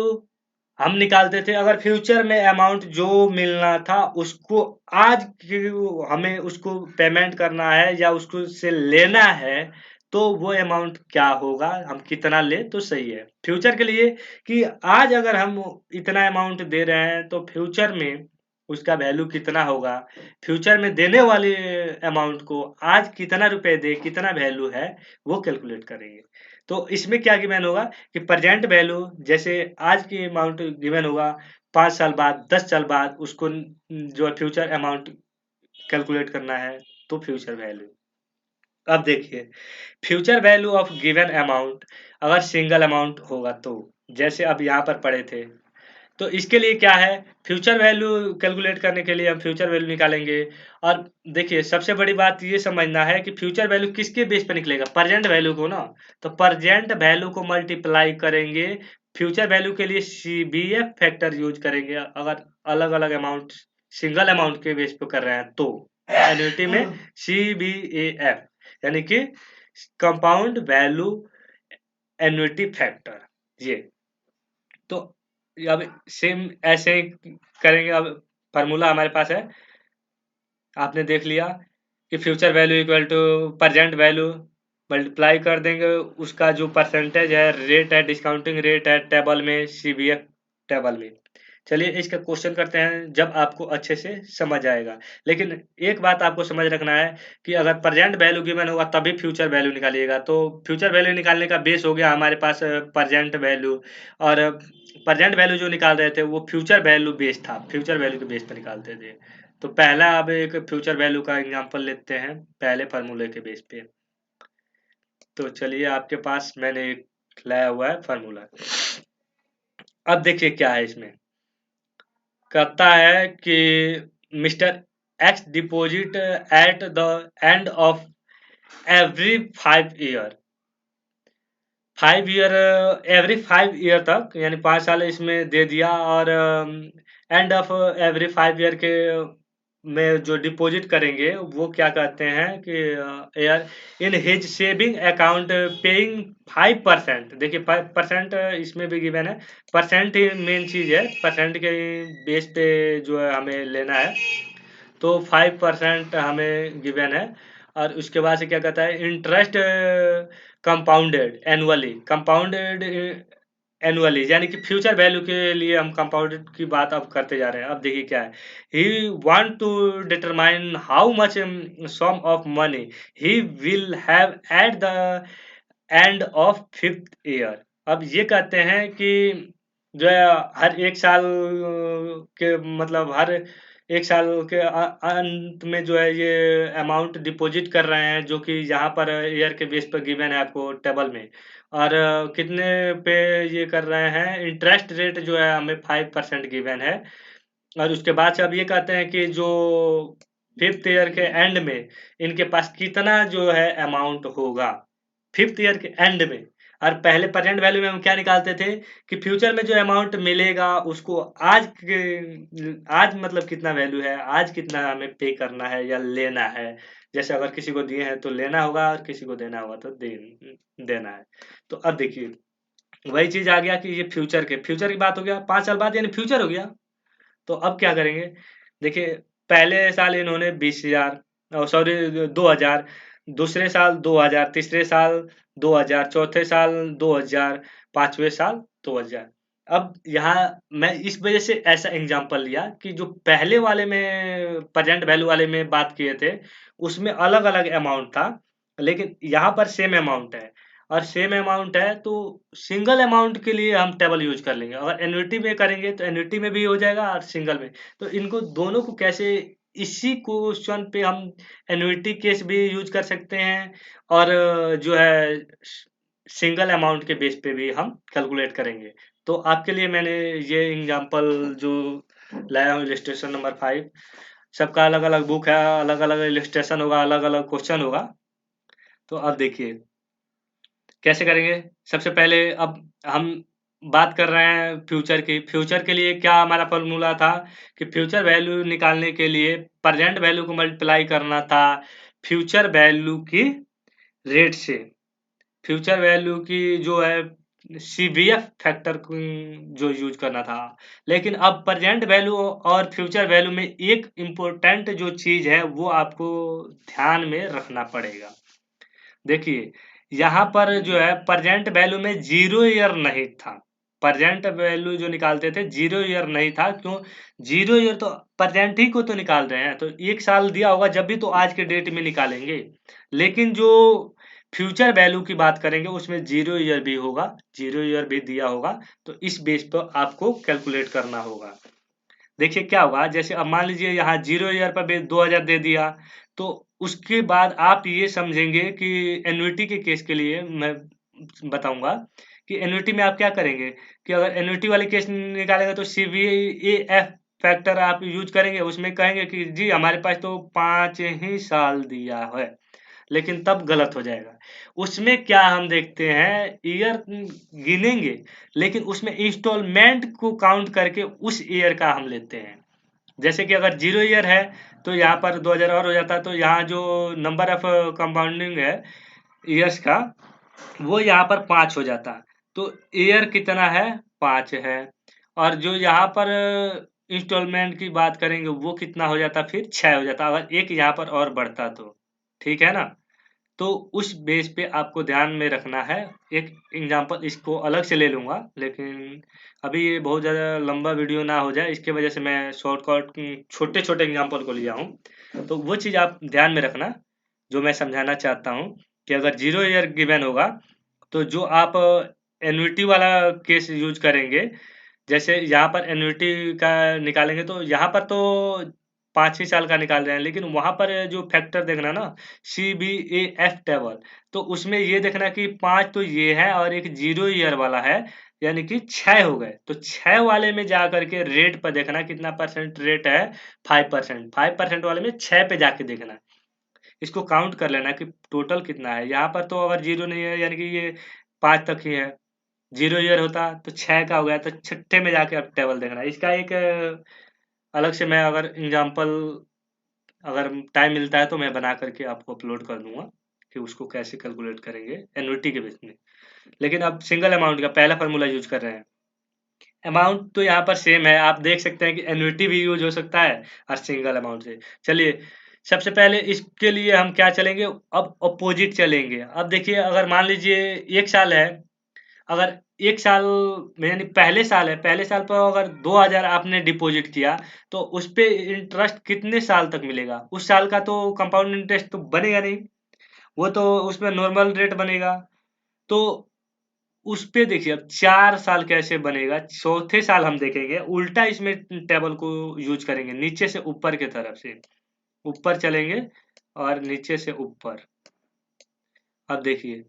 S1: हम निकालते थे अगर फ्यूचर में अमाउंट जो मिलना था उसको आज हमें उसको पेमेंट करना है या उसको से लेना है, तो वो अमाउंट क्या होगा, हम कितना ले तो सही है फ्यूचर के लिए। कि आज अगर हम इतना अमाउंट दे रहे हैं तो फ्यूचर में उसका वैल्यू कितना होगा, फ्यूचर में देने वाले अमाउंट को आज कितना रुपए दे, कितना वैल्यू है, वो कैलकुलेट करेंगे। तो इसमें क्या गिवन होगा कि प्रेजेंट वैल्यू जैसे आज की अमाउंट गिवन होगा, 5 साल बाद 10 साल बाद उसको जो है फ्यूचर अमाउंट कैलकुलेट करना है, तो फ्यूचर वैल्यू। अब देखिए future value of given amount अगर सिंगल अमाउंट होगा तो, जैसे अब यहाँ पर पढ़े थे, तो इसके लिए क्या है, फ्यूचर वैल्यू कैलकुलेट करने के लिए हम फ्यूचर वैल्यू निकालेंगे। और देखिए सबसे बड़ी बात ये समझना है कि फ्यूचर वैल्यू किसके बेस पे निकलेगा, प्रेजेंट वैल्यू को ना। तो प्रेजेंट वैल्यू को मल्टीप्लाई करेंगे फ्यूचर वैल्यू के लिए सीबीएफ फैक्टर यूज करेंगे अगर अलग अलग अमाउंट सिंगल अमाउंट के बेस पे कर रहे हैं तो। एन्युटी में सीबीएफ यानी कि कंपाउंड वैल्यू एन्युटी फैक्टर, ये। तो अब सेम ऐसे ही करेंगे। अब फार्मूला हमारे पास है, आपने देख लिया कि future value equal to present value multiply कर देंगे उसका जो परसेंटेज है, रेट है, डिस्काउंटिंग रेट है टेबल में, सीबीएफ टेबल में। चलिए इसका क्वेश्चन करते हैं जब आपको अच्छे से समझ आएगा। लेकिन एक बात आपको समझ रखना है कि अगर प्रेजेंट वैल्यू गिवन होगा तभी फ्यूचर वैल्यू निकालिएगा। तो फ्यूचर वैल्यू निकालने का बेस हो गया हमारे पास प्रेजेंट वैल्यू, और प्रेजेंट वैल्यू जो निकाल रहे थे वो फ्यूचर वैल्यू बेस था, फ्यूचर वैल्यू के बेस पर निकालते थे। तो पहला अब एक फ्यूचर वैल्यू का एग्जांपल लेते हैं पहले फार्मूले के बेस पे। तो चलिए आपके पास मैंने एक लाया हुआ है फार्मूला। अब देखिए क्या है इसमें, कहता है कि mister x deposit eight the end of every 5 year, 5 year every 5 year तक यानी 5 साल इसमें दे दिया, और एंड ऑफ एवरी 5 ईयर के में जो डिपॉजिट करेंगे वो क्या कहते हैं कि यार in his saving account paying 5%। देखिए 5% इसमें भी गिवन है। परसेंट ही मेन चीज है, परसेंट के बेस पे जो है हमें लेना है। तो 5% हमें गिवन है। और उसके बाद से क्या कहता है, interest compounded annually, compounded annually यानी कि फ्यूचर वैल्यू के लिए हम कंपाउंडेड की बात अब करते जा रहे हैं। अब देखिए क्या है, he want to determine how much sum of money he will have at the end of 5th year. अब ये कहते हैं कि जो है हर एक साल के मतलब हर एक साल के अंत में जो है ये अमाउंट डिपॉजिट कर रहे हैं, जो कि यहाँ पर ईयर के बेस पर गिवन है आपको टेबल में। और कितने पे ये कर रहे हैं, इंटरेस्ट रेट जो है हमें 5% गिवन है। और उसके बाद से अब ये कहते हैं कि जो 5th ईयर के एंड में इनके पास कितना जो है अमाउंट होगा 5th ईयर के एंड में। और पहले प्रेजेंट वैल्यू में हम क्या निकालते थे कि फ्यूचर में जो अमाउंट मिलेगा उसको आज मतलब कितना वैल्यू है, आज कितना हमें पे करना है या लेना है। जैसे अगर किसी को दिए हैं तो लेना होगा और किसी को देना होगा तो देना है। तो अब देखिए वही चीज आ गया कि ये फ्यूचर की बात हो गया, 5 साल बाद यानी फ्यूचर हो गया। तो अब क्या करेंगे, देखिए पहले साल इन्होंने 20,000, सॉरी 2,000, दूसरे साल 2,000, तीसरे साल 2,000, चौथे साल 2,000, पांचवें साल 2,000। अब यहाँ मैं इस वजह से ऐसा एग्जांपल लिया कि जो पहले वाले में प्रेजेंट वैल्यू वाले में बात किए थे उसमें अलग अलग अमाउंट था, लेकिन यहाँ पर सेम अमाउंट है। और सेम अमाउंट है तो सिंगल अमाउंट के लिए हम टेबल यूज कर लेंगे। अगर एन्युटी में करेंगे तो एन्युटी में भी हो जाएगा और सिंगल में। तो इनको दोनों को कैसे, इसी क्वेश्चन पे हम एन्युटी केस भी यूज कर सकते हैं और जो है सिंगल अमाउंट के बेस पे भी हम कैलकुलेट करेंगे। तो आपके लिए मैंने ये एग्जांपल जो लाया हूँ इलस्ट्रेशन नंबर 5। सबका अलग अलग बुक है, अलग अलग इलस्ट्रेशन होगा, अलग अलग क्वेश्चन होगा। तो अब देखिए कैसे करेंगे। सबसे पहले अब हम बात कर रहे हैं फ्यूचर की। फ्यूचर के लिए क्या हमारा फॉर्मूला था कि फ्यूचर वैल्यू निकालने के लिए प्रेजेंट वैल्यू को मल्टीप्लाई करना था फ्यूचर वैल्यू की रेट से। फ्यूचर वैल्यू की जो है सीवीएफ फैक्टर जो यूज करना था। लेकिन अब प्रेजेंट वैल्यू और फ्यूचर वैल्यू में एक इम्पोर्टेंट जो चीज है वो आपको ध्यान में रखना पड़ेगा। देखिए यहाँ पर जो है प्रेजेंट वैल्यू में 0 ईयर नहीं था। प्रेजेंट वैल्यू जो निकालते थे 0 ईयर नहीं था। क्यों 0 ईयर, तो प्रेजेंट ही को तो निकाल रहे हैं तो एक साल दिया होगा जब भी तो आज के डेट में निकालेंगे। लेकिन जो फ्यूचर वैल्यू की बात करेंगे उसमें 0 ईयर भी होगा, 0 ईयर भी दिया होगा। तो इस बेस पर आपको कैलकुलेट करना होगा। देखिए क्या होगा, जैसे अब मान लीजिए यहाँ 0 ईयर पर 2,000 दे दिया। तो उसके बाद आप ये समझेंगे कि एन्युटी के केस के लिए मैं बताऊंगा कि एन्युटी में आप क्या करेंगे कि अगर एन्युटी वाले केस निकालेंगे तो सीवीएफ फैक्टर आप यूज करेंगे। उसमें कहेंगे कि जी हमारे पास तो 5 ही साल दिया है, लेकिन तब गलत हो जाएगा। उसमें क्या हम देखते हैं ईयर गिनेंगे, लेकिन उसमें इंस्टॉलमेंट को काउंट करके उस ईयर का हम लेते हैं। जैसे कि अगर 0 ईयर है तो यहाँ पर 2,000 और हो जाता है। तो यहाँ जो नंबर ऑफ कंपाउंडिंग है ईयर्स का वो यहाँ पर 5 हो जाता। तो ईयर कितना है, 5 है। और जो यहाँ पर इंस्टॉलमेंट की बात करेंगे वो कितना हो जाता, फिर 6 हो जाता अगर एक यहाँ पर और बढ़ता तो। ठीक है ना। तो उस बेस पे आपको ध्यान में रखना है। एक एग्जांपल इसको अलग से ले लूंगा, लेकिन अभी ये बहुत ज़्यादा लंबा वीडियो ना हो जाए इसके वजह से मैं शॉर्टकट छोटे छोटे एग्जांपल को लिया हूँ। तो वो चीज़ आप ध्यान में रखना जो मैं समझाना चाहता हूँ कि अगर 0 ईयर गिवन होगा तो जो आप एन्युटी वाला केस यूज करेंगे, जैसे यहाँ पर एन्युटी का निकालेंगे तो यहाँ पर तो 5 ही साल का निकाल रहे हैं, लेकिन वहाँ पर जो फैक्टर देखना ना CBAF टेबल, तो उसमें ये देखना कि 5 तो ये है और एक 0 ईयर वाला है, यानी कि 6 हो गए। तो 6 वाले में जा करके रेट पर देखना कितना परसेंट रेट है, 5%। 5% वाले में 6 पे जाके देखना। इसको काउंट कर लेना कि टोटल कितना है। यहाँ पर तो अगर 0 नहीं है यानी कि ये 5 तक ही है। 0 ईयर होता तो 6 का हो गया तो छठे में जाके अब टेबल देखना। इसका एक अलग से मैं अगर एग्जांपल अगर टाइम मिलता है तो मैं बना करके आपको अपलोड कर दूंगा कि उसको कैसे कैलकुलेट करेंगे एन्युटी के बेस में। लेकिन अब सिंगल अमाउंट का पहला फार्मूला यूज कर रहे हैं। अमाउंट तो यहाँ पर सेम है, आप देख सकते हैं कि एन्युटी भी यूज हो सकता है और सिंगल अमाउंट से। चलिए सबसे पहले इसके लिए हम क्या चलेंगे, अब अपोजिट चलेंगे। अब देखिए अगर मान लीजिए 1 साल है, अगर 1 साल में यानी पहले साल है, पहले साल पर अगर 2000 आपने डिपॉजिट किया तो उस पे इंटरेस्ट कितने साल तक मिलेगा? उस साल का तो कंपाउंड इंटरेस्ट तो बनेगा नहीं, वो तो उसमें नॉर्मल रेट बनेगा। तो उस पे देखिए अब 4 साल कैसे बनेगा, चौथे साल हम देखेंगे उल्टा इसमें टेबल को यूज करेंगे, नीचे से ऊपर की तरफ से ऊपर चलेंगे और नीचे से ऊपर। अब देखिए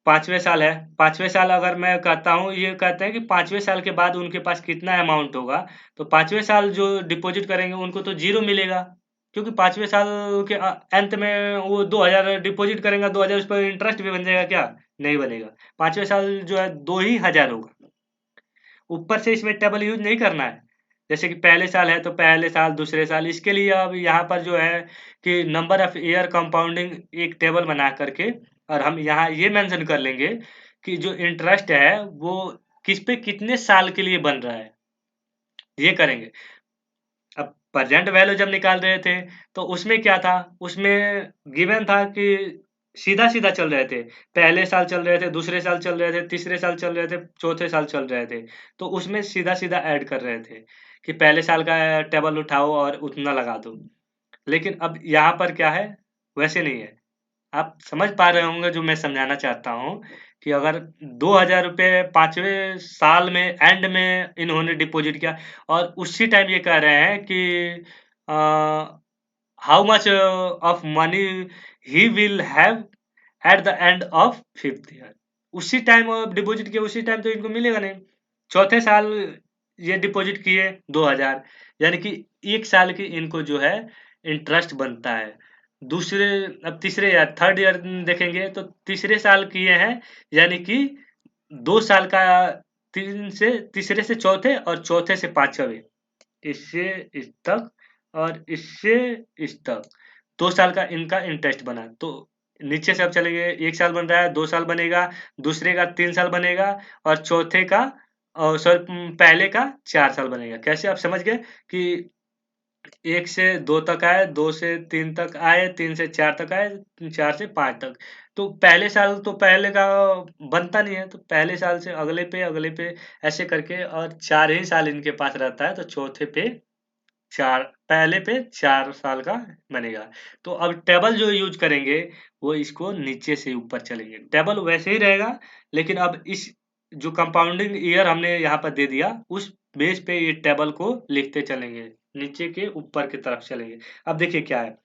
S1: 5वें साल है, 5वें साल अगर मैं कहता हूँ, ये कहते हैं कि 5वें साल के बाद उनके पास कितना अमाउंट होगा, तो 5वें साल जो डिपॉजिट करेंगे उनको तो जीरो मिलेगा, क्योंकि 5वें साल के अंत में वो 2000 डिपॉजिट करेंगे, 2000 उस पर इंटरेस्ट भी बन जाएगा क्या? नहीं बनेगा। 5वें साल जो है 2000 होगा। ऊपर से इसमें टेबल यूज नहीं करना है, जैसे कि पहले साल है तो पहले साल दूसरे साल, इसके लिए अब यहाँ पर जो है कि नंबर ऑफ ईयर कंपाउंडिंग एक टेबल बना करके, और हम यहाँ ये मेंशन कर लेंगे कि जो इंटरेस्ट है वो किस पे कितने साल के लिए बन रहा है, ये करेंगे। अब प्रेजेंट वैल्यू जब निकाल रहे थे तो उसमें क्या था, उसमें गिवन था कि सीधा सीधा चल रहे थे, पहले साल चल रहे थे, दूसरे साल चल रहे थे, तीसरे साल चल रहे थे, चौथे साल चल रहे थे। तो उसमें सीधा सीधा ऐड कर रहे थे कि पहले साल का टेबल उठाओ और उतना लगा दो। लेकिन अब यहाँ पर क्या है, वैसे नहीं है। आप समझ पा रहे होंगे जो मैं समझाना चाहता हूँ, कि अगर 2000 रुपये 5वें साल में एंड में इन्होंने डिपॉजिट किया, और उसी टाइम ये कह रहे हैं कि how much of money he will have at the end of 5th year. उसी टाइम डिपॉजिट किया, उसी टाइम तो इनको मिलेगा नहीं। चौथे साल ये डिपॉजिट किए 2000, यानी कि 1 साल की इनको जो है इंटरेस्ट बनता है। दूसरे अब तीसरे या थर्ड ईयर देखेंगे तो तीसरे साल किए हैं, यानी कि 2 साल का, तीन से तीसरे से चौथे और चौथे से पांचवे, इससे इस तक और इससे इस तक 2 साल का इनका इंटरेस्ट बना। तो नीचे से अब चलेंगे, 1 साल बन रहा है, 2 साल बनेगा, दूसरे का 3 साल बनेगा, और चौथे का और सॉरी पहले का 4 साल बनेगा। कैसे आप समझ गए कि 1 से 2 तक आए, 2 से 3 तक आए, 3 से 4 तक आए, 4 से 5 तक। तो पहले साल तो पहले का बनता नहीं है, तो पहले साल से अगले पे ऐसे करके, और 4 ही साल इनके पास रहता है, तो चौथे पे 4, पहले पे 4 साल का बनेगा। तो अब टेबल जो यूज करेंगे वो इसको नीचे से ऊपर चलेंगे, टेबल वैसे ही रहेगा, लेकिन अब इस जो कंपाउंडिंग ईयर हमने यहाँ पर दे दिया उस बेस पे ये टेबल को लिखते चलेंगे, नीचे के ऊपर की तरफ चलेंगे। अब देखिए क्या है,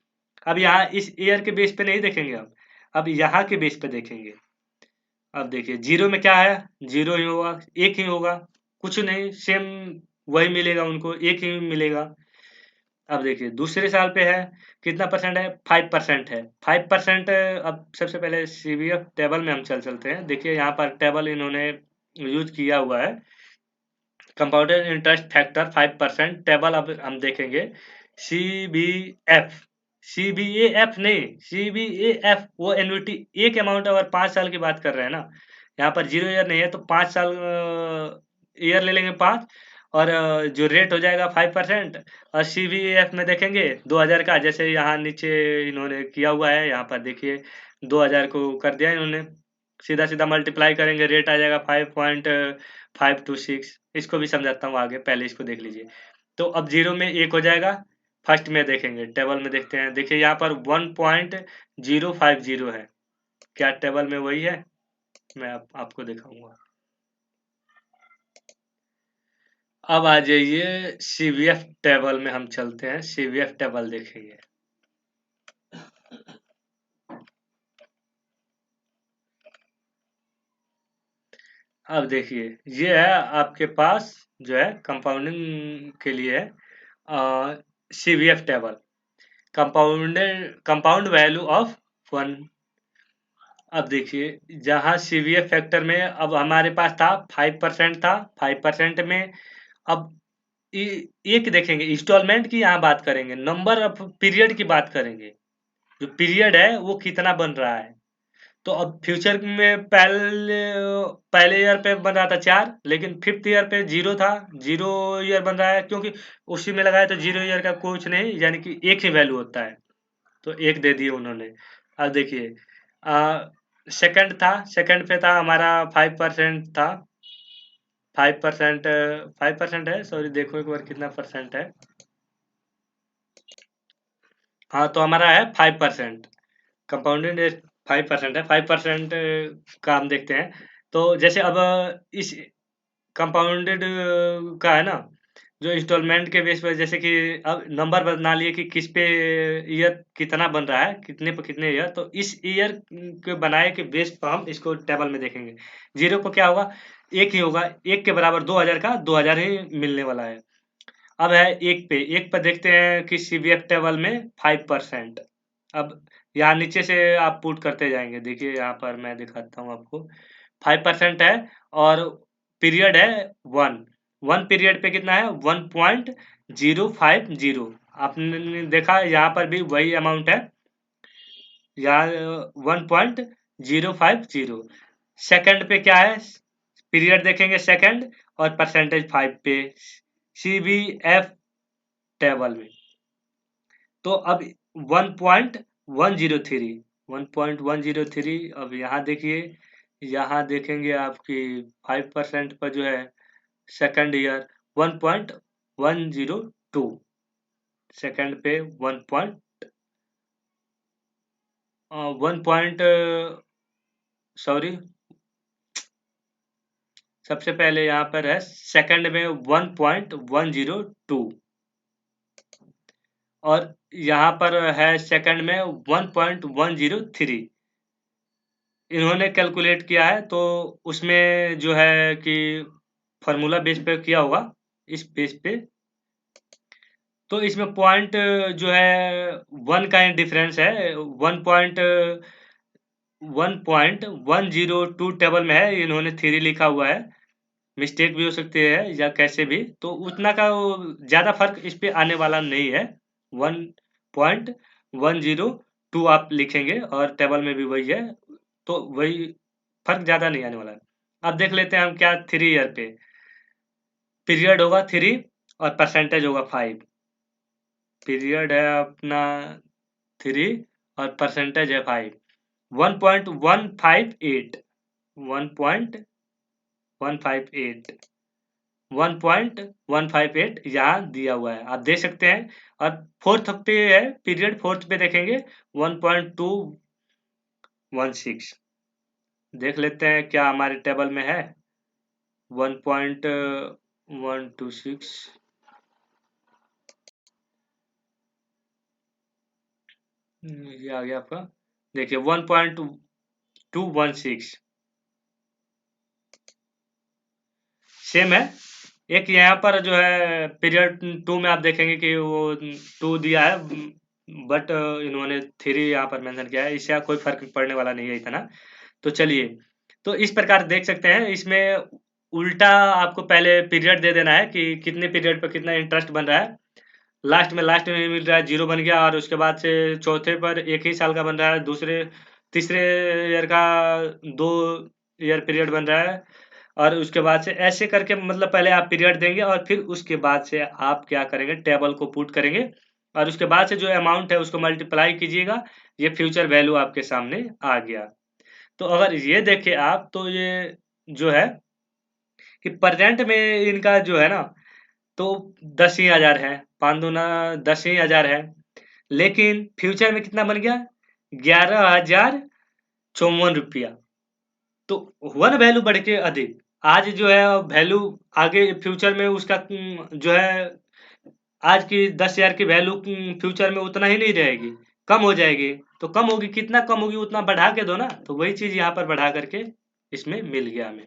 S1: अब यहाँ इस ईयर के बेस पे नहीं देखेंगे, अब यहाँ के बेस पे देखेंगे। अब देखिए जीरो में क्या है, जीरो ही होगा, एक ही होगा, कुछ नहीं, सेम वही मिलेगा उनको, एक ही मिलेगा। अब देखिए दूसरे साल पे है, कितना परसेंट है, 5% है, 5%। अब सबसे पहले सीबीएफ टेबल में हम चलते हैं। देखिए यहाँ पर टेबल इन्होंने यूज किया हुआ है, कंपाउंडेड इंटरेस्ट फैक्टर 5%। टेबल अब हम देखेंगे, CBF, CBAF नहीं, CBAF वो एन्युटी, एक अमाउंट अगर 5 साल की बात कर रहे हैं ना, यहाँ पर 0 ईयर नहीं है, तो 5 साल ईयर ले लेंगे 5, और जो रेट हो जाएगा 5%। और CBAF में देखेंगे 2000 का, जैसे यहाँ नीचे इन्होंने किया हुआ है, यहाँ पर देखिए 2000 को कर दिया इन्होंने, सीधा सीधा मल्टीप्लाई करेंगे, रेट आ जाएगा 5.526। इसको भी समझाता हूँ आगे, पहले इसको देख लीजिए। तो अब जीरो में एक हो जाएगा, फर्स्ट में देखेंगे, टेबल में देखते हैं, देखिए यहाँ पर 1.050 है, क्या टेबल में वही है? मैं आपको दिखाऊंगा। अब आ जाइए CBF टेबल में, हम चलते हैं, CBF टेबल देखेंगे। अब देखिए ये है आपके पास जो है कंपाउंडिंग के लिए है CBF table, compound value of 1। अब देखिए जहाँ CBF फैक्टर में अब हमारे पास था 5% था, 5% में अब एक देखेंगे इंस्टॉलमेंट की, यहाँ बात करेंगे नंबर ऑफ पीरियड की बात करेंगे, जो पीरियड है वो कितना बन रहा है। तो अब फ्यूचर में पहले पहले ईयर पे बन रहा था 4, लेकिन फिफ्थ ईयर पे 0 था, 0 ईयर बन रहा है, क्योंकि उसी में लगाया तो 0 ईयर का कुछ नहीं, यानी कि एक ही वैल्यू होता है, तो एक दे दिए उन्होंने। अब देखिए सेकंड था, सेकंड पे था हमारा 5% था, 5%, 5% है, सॉरी देखो एक बार कितना परसेंट है। हाँ, तो हमारा है 5%, कंपाउंडेड 5% है, 5% का हम देखते हैं। तो जैसे अब इस कंपाउंडेड का है ना, जो इंस्टॉलमेंट के बेस पर, जैसे कि अब नंबर बना लिए कि किस पे ईयर कितना बन रहा है, कितने पे कितने ईयर, तो इस ईयर के बनाए के बेस पर हम इसको टेबल में देखेंगे। 0 को क्या होगा, एक ही होगा, एक के बराबर 2000 का 2000 ही मिलने वाला है। अब है एक पे देखते हैं कि सीबीएफ टेबल में 5%। अब यहाँ नीचे से आप पुट करते जाएंगे, देखिए यहाँ पर मैं दिखाता हूँ आपको, 5% है, और पीरियड है 1, 1 पीरियड पे कितना है 1.050। आपने देखा यहाँ पर भी वही अमाउंट है, यहाँ 1.050। सेकंड पे क्या है, पीरियड देखेंगे सेकंड, और परसेंटेज 5 पे सीबीएफ टेबल में। तो अब 1.103, 1.103। अब यहाँ देखिए, यहाँ देखेंगे आपकी 5% पर जो है सेकंड ईयर 1.102, सेकंड पे 1 पॉइंट, सॉरी, सबसे पहले यहाँ पर है सेकंड में 1.102, और यहाँ पर है सेकंड में 1.103। इन्होंने कैलकुलेट किया है, तो उसमें जो है कि फार्मूला बेस पे किया होगा, इस बेस पे। तो इसमें पॉइंट जो है 1 का डिफरेंस है, 1.102 टेबल में है, इन्होंने 3 लिखा हुआ है, मिस्टेक भी हो सकती है या कैसे भी, तो उतना का ज़्यादा फर्क इस पे आने वाला नहीं है। 1.102 आप लिखेंगे और टेबल में भी वही है, तो वही फर्क ज़्यादा नहीं आने वाला है। अब देख लेते हैं हम क्या 3 ईयर पे, पीरियड होगा 3 और परसेंटेज होगा 5। पीरियड है अपना 3 और परसेंटेज है 5, 1.158, 1.158, 1.158 यहाँ दिया हुआ है, आप देख सकते हैं। और फोर्थ पे है पीरियड, फोर्थ पे देखेंगे 1.216। देख लेते हैं क्या हमारे टेबल में है 1.126। ये आ गया आपका, देखिए 1.216 सेम है। एक यहाँ पर जो है पीरियड 2 में आप देखेंगे कि वो 2 दिया है, बट इन्होंने 3 यहाँ पर मेंशन किया है, इससे कोई फर्क पड़ने वाला नहीं है इतना। तो चलिए, तो इस प्रकार देख सकते हैं, इसमें उल्टा आपको पहले पीरियड दे देना है कि कितने पीरियड पर कितना इंटरेस्ट बन रहा है, लास्ट में मिल रहा है 0 बन गया, और उसके बाद से चौथे पर 1 ही साल का बन रहा है, दूसरे तीसरे ईयर का 2 ईयर पीरियड बन रहा है, और उसके बाद से ऐसे करके, मतलब पहले आप पीरियड देंगे और फिर उसके बाद से आप क्या करेंगे, टेबल को पुट करेंगे, और उसके बाद से जो अमाउंट है उसको मल्टीप्लाई कीजिएगा, ये फ्यूचर वैल्यू आपके सामने आ गया। तो अगर ये देखें आप, तो ये जो है कि प्रेजेंट में इनका जो है ना, तो 10,000 है, 5 दूना 10,000 है, लेकिन फ्यूचर में कितना बन गया, 11,054 रुपया। तो हुआ ना वैल्यू बढ़ के अधिक। आज जो है वैल्यू आगे फ्यूचर में उसका जो है, आज की 10,000 की वैल्यू फ्यूचर में उतना ही नहीं रहेगी, कम हो जाएगी। तो कम होगी, कितना कम होगी उतना बढ़ा के दो ना, तो वही चीज यहाँ पर बढ़ा करके इसमें मिल गया हमें।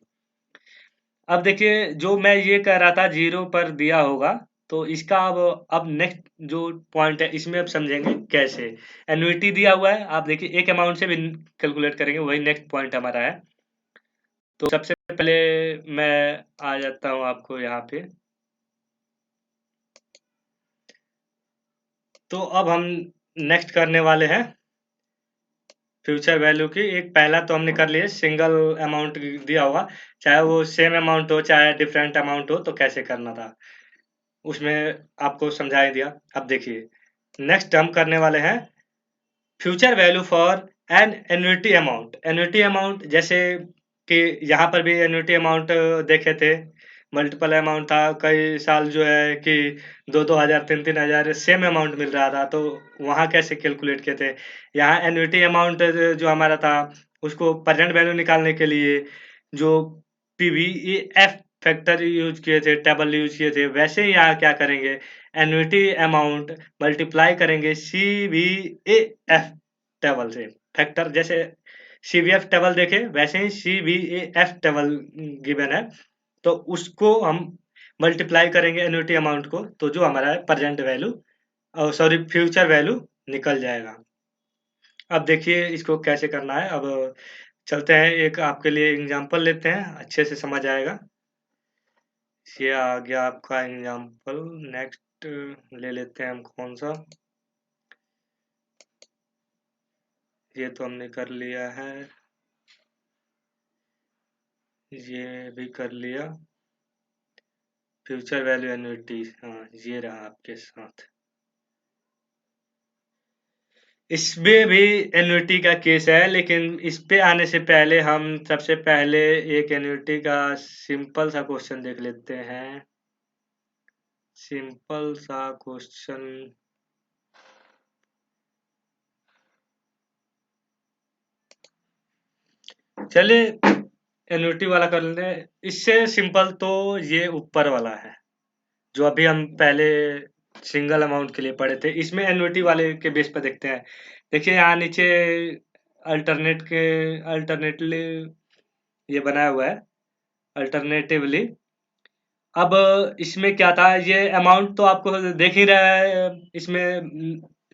S1: अब देखिए, जो मैं ये कह रहा था 0 पर दिया होगा, तो इसका अब नेक्स्ट जो पॉइंट है इसमें अब समझेंगे कैसे। एन्युइटी दिया हुआ है, आप देखिए एक अमाउंट से भी कैलकुलेट करेंगे, वही नेक्स्ट पॉइंट हमारा है। तो सबसे पहले मैं आ जाता हूँ आपको यहाँ पे, तो अब हम नेक्स्ट करने वाले हैं फ्यूचर वैल्यू की। एक पहला तो हमने कर लिया, सिंगल अमाउंट दिया होगा, चाहे वो सेम अमाउंट हो चाहे डिफरेंट अमाउंट हो, तो कैसे करना था उसमें आपको समझा ही दिया। अब देखिए नेक्स्ट हम करने वाले हैं future value for an annuity amount. Annuity amount जैसे कि यहाँ पर भी एन्युटी अमाउंट देखे थे, मल्टीपल अमाउंट था, कई साल जो है कि 2-2 हज़ार 3-3 हज़ार सेम अमाउंट मिल रहा था, तो वहाँ कैसे कैलकुलेट किए थे। यहाँ एन्युटी अमाउंट जो हमारा था उसको प्रेजेंट वैल्यू निकालने के लिए जो पीवीएफ फैक्टर यूज किए थे, टेबल यूज किए थे, वैसे ही यहाँ क्या करेंगे, एन्युटी अमाउंट मल्टीप्लाई करेंगे सीवीएएफ टेबल से। फैक्टर जैसे सीवीएफ टेबल देखे वैसे ही सीवीएएफ टेबल गिवन है, तो उसको हम मल्टीप्लाई करेंगे एन्युटी अमाउंट को, तो जो हमारा present value sorry future value निकल जाएगा। अब देखिए इसको कैसे करना है। अब चलते हैं, एक आपके लिए एग्जांपल लेते हैं, अच्छे से समझ आएगा। ये आ गया आपका एग्जांपल। नेक्स्ट ले लेते हैं हम कौन सा, ये तो हमने कर लिया है, ये भी कर लिया। फ्यूचर वैल्यू एन्युटी, हाँ ये रहा आपके साथ। इसमें भी एन्युटी का केस है, लेकिन इस पे आने से पहले हम सबसे पहले एक एन्युटी का सिंपल सा क्वेश्चन देख लेते हैं। सिंपल सा क्वेश्चन, चलिए एन्युटी वाला कर लेते हैं। इससे सिंपल तो ये ऊपर वाला है जो अभी हम पहले सिंगल अमाउंट के लिए पढ़े थे, इसमें एन्युटी वाले के बेस पर देखते हैं। देखिए यहाँ नीचे अल्टरनेटली ये बनाया हुआ है, अल्टरनेटिवली। अब इसमें क्या था, ये अमाउंट तो आपको देख ही रहा है, इसमें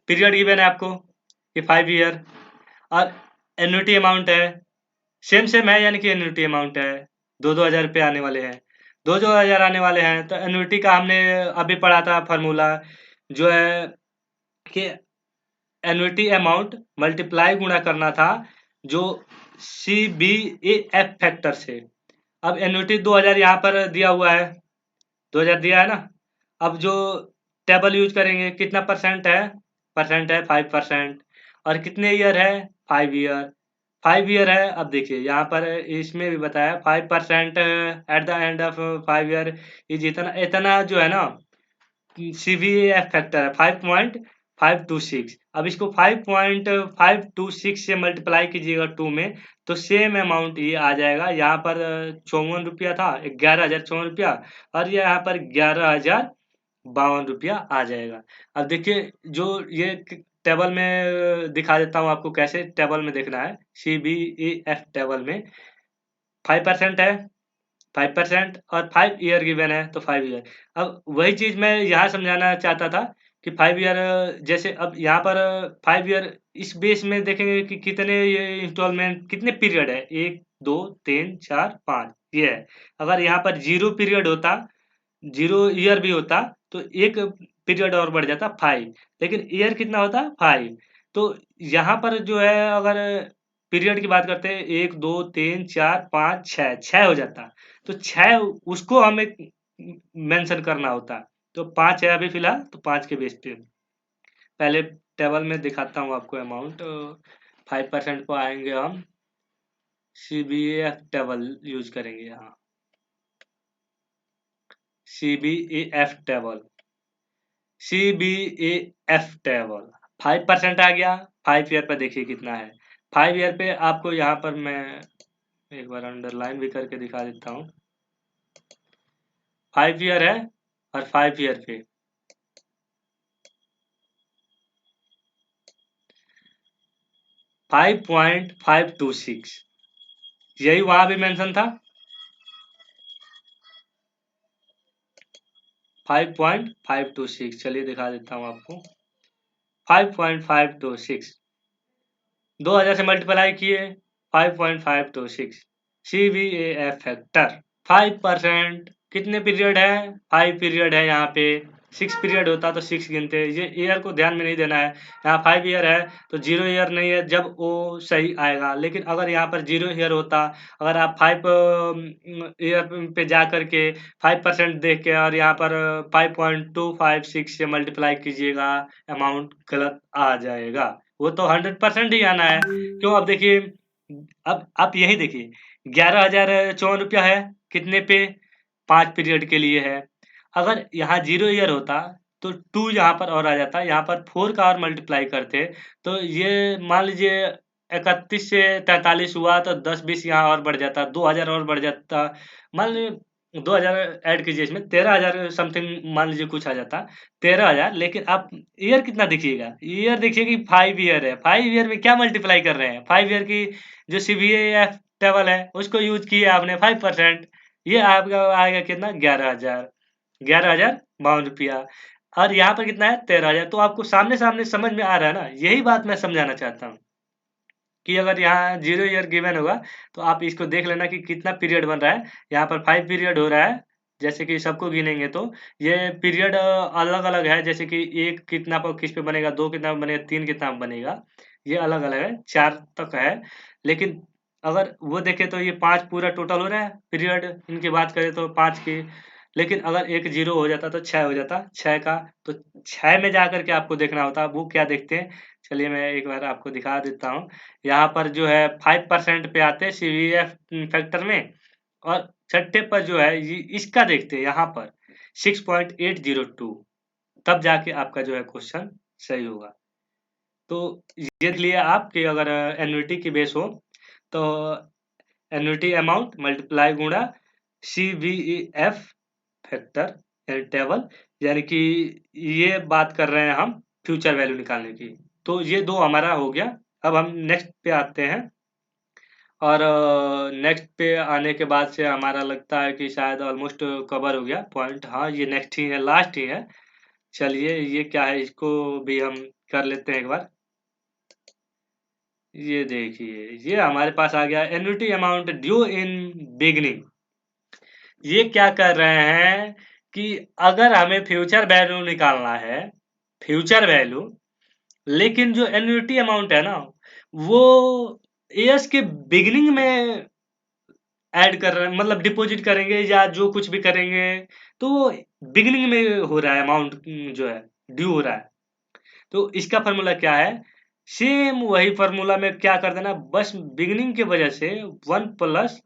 S1: पीरियड गिवन है आपको कि 5 ईयर, और एन्युटी अमाउंट है सेम सेम है, यानी कि एन्युटी अमाउंट है 2-2 हज़ार रुपये आने वाले हैं, 2-2 हज़ार आने वाले हैं। तो एन्युटी का हमने अभी पढ़ा था फार्मूला, जो है कि एन्युटी अमाउंट मल्टीप्लाई गुणा करना था जो CBAF फैक्टर से। अब एन्युटी 2,000 यहाँ पर दिया हुआ है, 2,000 दिया है ना। अब जो टेबल यूज करेंगे, कितना परसेंट है 5%, और कितने ईयर है 5 ईयर, 5 ईयर है। अब देखिए यहाँ पर इसमें भी बताया 5% eight the end of 5 year is इतना, इतना जो है ना CVAF फैक्टर है 5.526। अब इसको 5.526 से मल्टीप्लाई कीजिएगा 2 में, तो सेम अमाउंट ये आ जाएगा। यहाँ पर 54 रुपया था, 11,054 रुपया, और ये यहाँ पर 11,052 रुपया आ जाएगा। अब देखिए जो ये टेबल में दिखा देता हूँ आपको, कैसे टेबल में देखना है। CBAF टेबल में 5% है, 5% और 5 ईयर गिवन है, तो 5 ईयर। अब वही चीज मैं यहाँ समझाना चाहता था कि 5 ईयर, जैसे अब यहाँ पर 5 ईयर इस बेस में देखेंगे कि कितने ये इंस्टॉलमेंट, कितने पीरियड है, 1, 2, 3, 4, 5, ये है। अगर यहाँ पर 0 पीरियड होता, 0 ईयर भी होता, तो एक पीरियड और बढ़ जाता 5, लेकिन ईयर कितना होता 5। तो यहाँ पर जो है, अगर पीरियड की बात करते हैं, 1, 2, 3, 4, 5, 6, 6 हो जाता, तो 6 उसको हमें मेंशन करना होता। तो 5 है अभी फिलहाल, तो 5 के बेस पे पहले टेबल में दिखाता हूँ आपको अमाउंट। 5% को आएंगे हम, CBAF टेबल यूज करेंगे यहाँ, CBAF टेबल, CBAF टेबल 5% आ गया। 5 ईयर पे देखिए कितना है। 5 ईयर पे आपको यहाँ पर मैं एक बार अंडरलाइन भी करके दिखा देता हूँ। 5 ईयर है, और 5 ईयर पे 5.526, यही वहां भी मेंशन था 5.526। चलिए दिखा देता हूँ आपको, 5.526 2,000 से मल्टीप्लाई किए, 5.526 CVAF फैक्टर 5%। कितने पीरियड है, 5 पीरियड है यहाँ पे, 6 पीरियड होता तो 6 गिनते। ये ईयर को ध्यान में नहीं देना है। यहाँ 5 ईयर है तो 0 ईयर नहीं है, जब वो सही आएगा। लेकिन अगर यहाँ पर 0 ईयर होता, अगर आप 5 ईयर पे जा करके 5% देख के और यहाँ पर 5.256 से मल्टीप्लाई कीजिएगा, अमाउंट गलत आ जाएगा। वो तो 100% ही आना है। क्यों? अब देखिए, अब आप यही देखिए, 11,054 है, कितने पे? 5 पीरियड के लिए है। अगर यहाँ 0 ईयर होता तो 2 यहाँ पर और आ जाता, यहाँ पर 4 का और मल्टीप्लाई करते तो ये मान लीजिए 31 से 43 हुआ तो 10-20 यहाँ और बढ़ जाता, 2,000 और बढ़ जाता। मान लीजिए 2,000 ऐड कीजिए, इसमें 13,000 समथिंग मान लीजिए कुछ आ जाता, 13,000। लेकिन आप ईयर कितना देखिएगा, ईयर देखिए कि 5 ईयर है। 5 ईयर में क्या मल्टीप्लाई कर रहे हैं? 5 ईयर की जो CBAF टेबल है उसको यूज किए आपने 5%, ये आपका आएगा कितना? 11,052 रुपया। और यहाँ पर कितना है? 13,000। तो आपको सामने सामने समझ में आ रहा है ना? यही बात मैं समझाना चाहता हूँ कि अगर यहाँ 0 ईयर गिवन होगा तो आप इसको देख लेना कि कितना पीरियड बन रहा है। यहाँ पर 5 पीरियड हो रहा है, जैसे कि सबको गिनेंगे तो ये पीरियड अलग अलग है। जैसे कि 1 कितना पर किस पे बनेगा, 2 कितना पे बनेगा, 3 कितना पे बनेगा, ये अलग अलग है, 4 तक है। लेकिन अगर वो देखें तो ये 5 पूरा टोटल हो रहा है पीरियड, इनकी बात करें तो 5 की। लेकिन अगर एक 0 हो जाता तो 6 हो जाता, 6 का। तो 6 में जा करके आपको देखना होता, वो क्या देखते हैं, चलिए मैं एक बार आपको दिखा देता हूँ। यहाँ पर जो है 5% पे आते हैं CVF फैक्टर में, और छठे पर जो है इसका देखते हैं यहाँ पर 6.802, तब जाके आपका जो है क्वेश्चन सही होगा। तो ये लिए आपके अगर एन्युटी की बेस हो तो एन्युटी अमाउंट मल्टीप्लाई गुणा CVF फैक्टर यानी टेबल, यानी कि ये बात कर रहे हैं हम फ्यूचर वैल्यू निकालने की। तो ये दो हमारा हो गया। अब हम नेक्स्ट पे आते हैं, और नेक्स्ट पे आने के बाद से हमारा लगता है कि शायद ऑलमोस्ट कवर हो गया पॉइंट। हाँ, ये नेक्स्ट ही है, लास्ट ही है। चलिए, ये क्या है, इसको भी हम कर लेते हैं एक बार। ये देखिए, ये हमारे पास आ गया एन्युटी अमाउंट ड्यू इन बिगनिंग। ये क्या कर रहे हैं कि अगर हमें फ्यूचर वैल्यू निकालना है, फ्यूचर वैल्यू, लेकिन जो एन्युटी अमाउंट है ना, वो ईयर्स के बिगिनिंग में ऐड कर रहे हैं, मतलब डिपॉजिट करेंगे या जो कुछ भी करेंगे तो वो बिगिनिंग में हो रहा है, अमाउंट जो है ड्यू हो रहा है। तो इसका फॉर्मूला क्या है? सेम वही फॉर्मूला में क्या कर देना, बस बिगिनिंग के वजह से 1 प्लस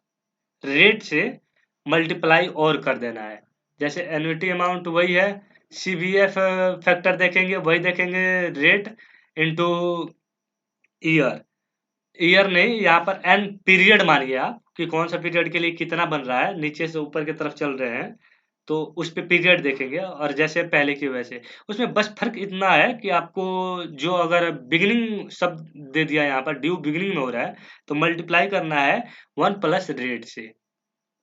S1: रेट से मल्टीप्लाई और कर देना है। जैसे एन्युटी अमाउंट वही है, CVF फैक्टर देखेंगे, वही देखेंगे, रेट इनटू ईयर। ईयर नहीं, यहाँ पर एन पीरियड मानिए आप कि कौन सा पीरियड के लिए कितना बन रहा है, नीचे से ऊपर की तरफ चल रहे हैं तो उस पे पीरियड देखेंगे, और जैसे पहले की वैसे। उसमें बस फर्क इतना है कि आपको जो अगर बिगिनिंग शब्द दे दिया यहाँ पर, ड्यू बिगिनिंग में हो रहा है तो मल्टीप्लाई करना है 1 प्लस रेट से,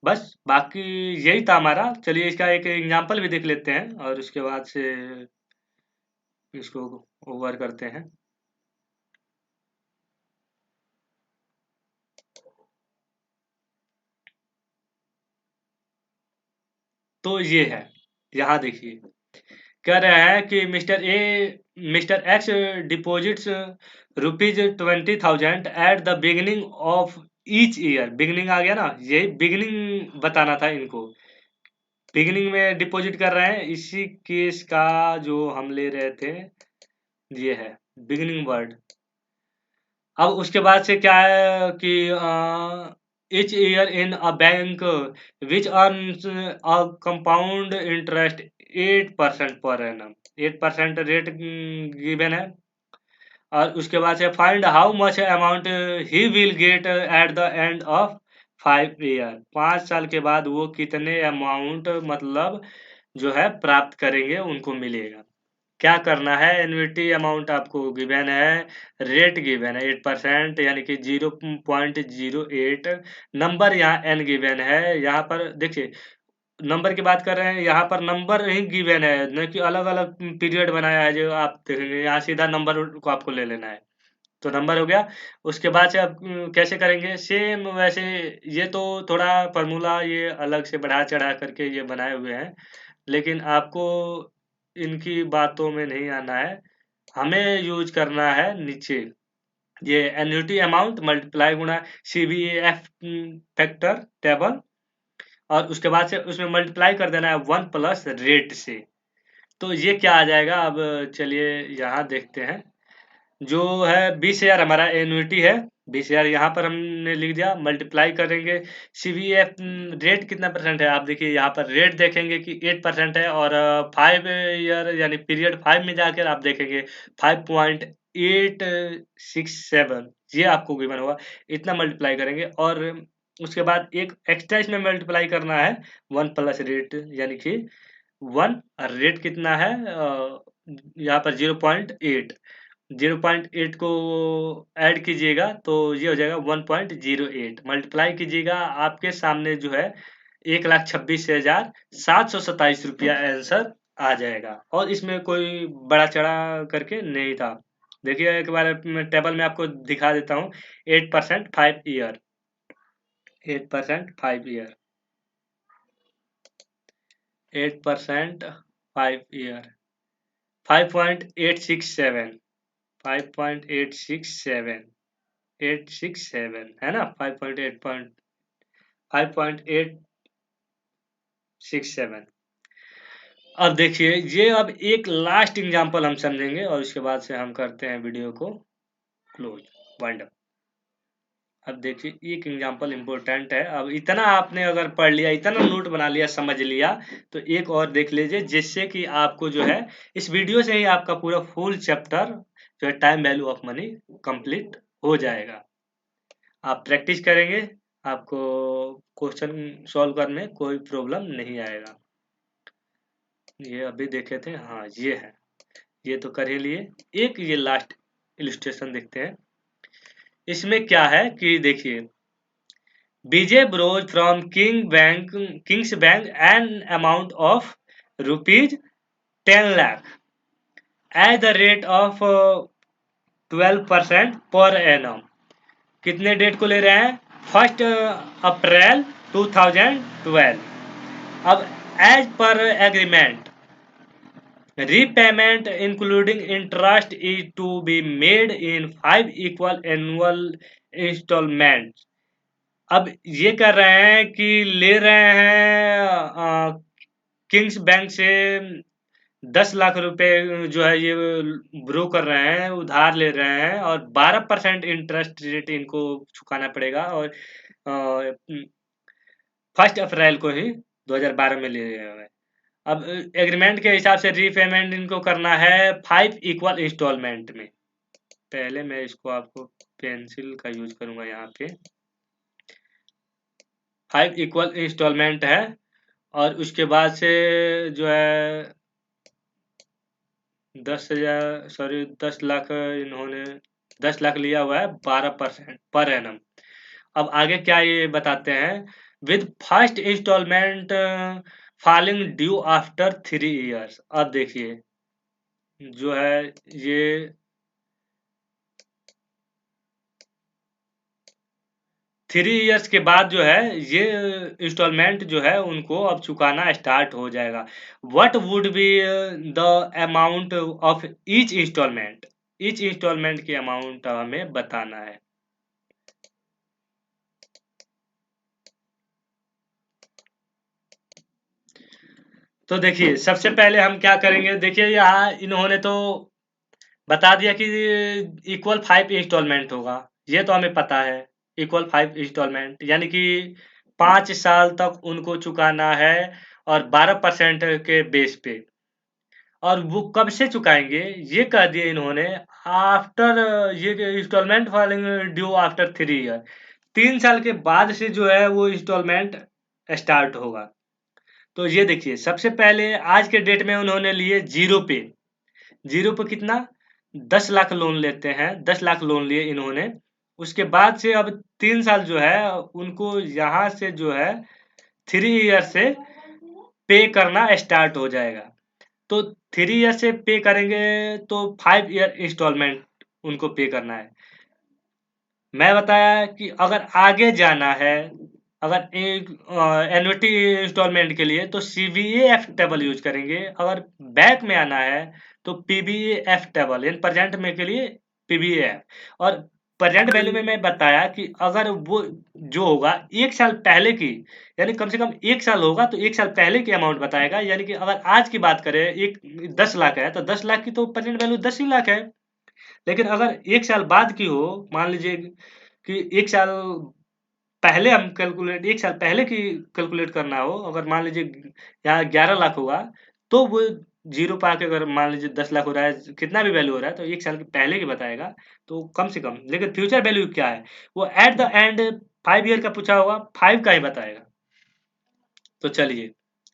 S1: बस। बाकी यही था हमारा। चलिए इसका एक एग्जांपल भी देख लेते हैं और उसके बाद से इसको ओवर करते हैं। तो ये है, यहाँ देखिए, कह रहे हैं कि mister X deposits ₹20,000 at the beginning of each year. Beginning आ गया ना, यही बिगिनिंग बताना था इनको। बिगिनिंग में डिपॉजिट कर रहे हैं, इसी केस का जो हम ले रहे थे, ये है बिगिनिंग वर्ड। अब उसके बाद से क्या है कि each year in a bank which earns a compound interest 8% per annum, 8% rate given है। और उसके बाद से find how much amount he will get eight the end of 5 year. 5 साल के बाद वो कितने अमाउंट मतलब जो है प्राप्त करेंगे, उनको मिलेगा। क्या करना है, एन्युटी अमाउंट आपको गिवन है, रेट गिवन है 8%, यानी कि 0.08। नंबर यहाँ n गिवन है। यहाँ पर देखिए, नंबर की बात कर रहे हैं, यहाँ पर नंबर ही गिवन है, न कि अलग अलग पीरियड बनाया है जो आप देखेंगे। यहाँ सीधा नंबर को आपको ले लेना है, तो नंबर हो गया। उसके बाद से आप कैसे करेंगे, सेम वैसे। ये तो थोड़ा फार्मूला ये अलग से बढ़ा चढ़ा करके ये बनाए हुए हैं, लेकिन आपको इनकी बातों में नहीं आना है, हमें यूज करना है नीचे ये एन्युटी अमाउंट मल्टीप्लाई गुणा CVAF फैक्टर टेबल, और उसके बाद से उसमें मल्टीप्लाई कर देना है 1 प्लस रेट से। तो ये क्या आ जाएगा, अब चलिए यहाँ देखते हैं। जो है 20,000 हमारा एन्युटी है, 20,000 यहाँ पर हमने लिख दिया, मल्टीप्लाई करेंगे CVF रेट कितना परसेंट है, आप देखिए यहाँ पर रेट देखेंगे कि 8% है, और 5 ईयर यानी पीरियड 5 में जाकर आप देखेंगे 5.867 ये आपको गिवन होगा, इतना मल्टीप्लाई करेंगे। और उसके बाद एक एक्स्ट्रा इसमें मल्टीप्लाई करना है 1 प्लस रेट, यानी कि 1 रेट कितना है यहाँ पर 0.8, 0.8 को ऐड कीजिएगा तो ये हो जाएगा 1.08, मल्टीप्लाई कीजिएगा, आपके सामने जो है 1,26,727 रुपया आंसर आ जाएगा। और इसमें कोई बड़ा चढ़ा करके नहीं था। देखिए एक बार मैं टेबल में आपको दिखा देता हूँ। 8% 5 ईयर, 8% 5 ईयर, 8% 5 ईयर, 5.867, 5.867, 867 है ना, 5.867। अब देखिए ये, अब एक लास्ट एग्जांपल हम समझेंगे और उसके बाद से हम करते हैं वीडियो को क्लोज, वाइंड अप। अब देखिए एक एग्जांपल इम्पोर्टेंट है, अब इतना आपने अगर पढ़ लिया, इतना नोट बना लिया, समझ लिया, तो एक और देख लीजिए, जिससे कि आपको जो है इस वीडियो से ही आपका पूरा फुल चैप्टर जो है time value of money complete हो जाएगा। आप प्रैक्टिस करेंगे, आपको क्वेश्चन सॉल्व करने में कोई प्रॉब्लम नहीं आएगा। ये अभी देखे थे, हाँ ये है, ये तो कर ही लिए। एक ये लास्ट इलस्ट्रेशन देखते हैं। इसमें क्या है कि देखिए, BJ borrowed from King's Bank an amount of rupees 10 lakh at the rate of 12% per annum। कितने डेट को ले रहे हैं, 1 अप्रैल 2012। अब as per agreement repayment including interest is to be made in 5 equal annual instalment. अब ये कर रहे हैं कि ले रहे हैं किंग्स बैंक से 10 लाख रुपए जो है ये ब्रो कर रहे हैं, उधार ले रहे हैं, और 12% इंटरेस्ट रेट इनको चुकाना पड़ेगा, और 1 अप्रैल को ही 2012 में ले रहे हैं। अब एग्रीमेंट के हिसाब से रीपेमेंट इनको करना है 5 इक्वल इंस्टॉलमेंट में। पहले मैं इसको आपको पेंसिल का यूज करूंगा, यहाँ पे 5 इक्वल इंस्टॉलमेंट है, और उसके बाद से जो है 10 लाख इन्होंने 10 लाख लिया हुआ है, 12% पर एनम। अब आगे क्या ये बताते हैं, with first instalment falling due after 3 years. अब देखिए जो है ये 3 ईयर्स के बाद जो है ये इंस्टॉलमेंट जो है उनको अब चुकाना स्टार्ट हो जाएगा। What would be the amount of each instalment, each instalment की अमाउंट हमें बताना है। तो देखिए सबसे पहले हम क्या करेंगे, देखिए यहाँ इन्होंने तो बता दिया कि इक्वल 5 इंस्टॉलमेंट होगा, ये तो हमें पता है। इक्वल 5 इंस्टॉलमेंट यानी कि 5 साल तक उनको चुकाना है, और 12% के बेस पे। और वो कब से चुकाएंगे ये कह दिए इन्होंने, आफ्टर ये instalment falling due after 3 year, 3 साल के बाद से जो है वो इंस्टॉलमेंट स्टार्ट होगा। तो ये देखिए सबसे पहले आज के डेट में उन्होंने लिए जीरो पे, जीरो पे कितना 10 लाख लोन लेते हैं, 10 लाख लोन लिए इन्होंने। उसके बाद से अब 3 साल जो है उनको यहाँ से जो है 3 ईयर से पे करना स्टार्ट हो जाएगा। तो 3 ईयर से पे करेंगे तो 5 ईयर इंस्टॉलमेंट उनको पे करना है। मैं बताया कि अगर आगे जाना है अगर एक एन्युटी इंस्टॉलमेंट के लिए तो CVAF टेबल यूज करेंगे। अगर बैक में आना है तो PBAF टेबल, यानी प्रेजेंट में के लिए PBAF। और प्रेजेंट वैल्यू में मैं बताया कि अगर वो जो होगा 1 साल पहले की, यानी कम से कम 1 साल होगा तो 1 साल पहले की अमाउंट बताएगा। यानी कि अगर आज की बात करें, एक 10 लाख है तो 10 लाख की तो प्रेजेंट वैल्यू 10 ही लाख है। लेकिन अगर 1 साल बाद की हो, मान लीजिए कि 1 साल पहले हम कैलकुलेट 1 साल पहले की कैलकुलेट करना हो, अगर मान लीजिए यहाँ 11 लाख होगा, तो वो जीरो पा के अगर मान लीजिए 10 लाख हो रहा है, कितना भी वैल्यू हो रहा है, तो 1 साल के पहले की बताएगा, तो कम से कम। लेकिन फ्यूचर वैल्यू क्या है, वो एट द एंड 5 ईयर का पूछा होगा, 5 का ही बताएगा। तो चलिए,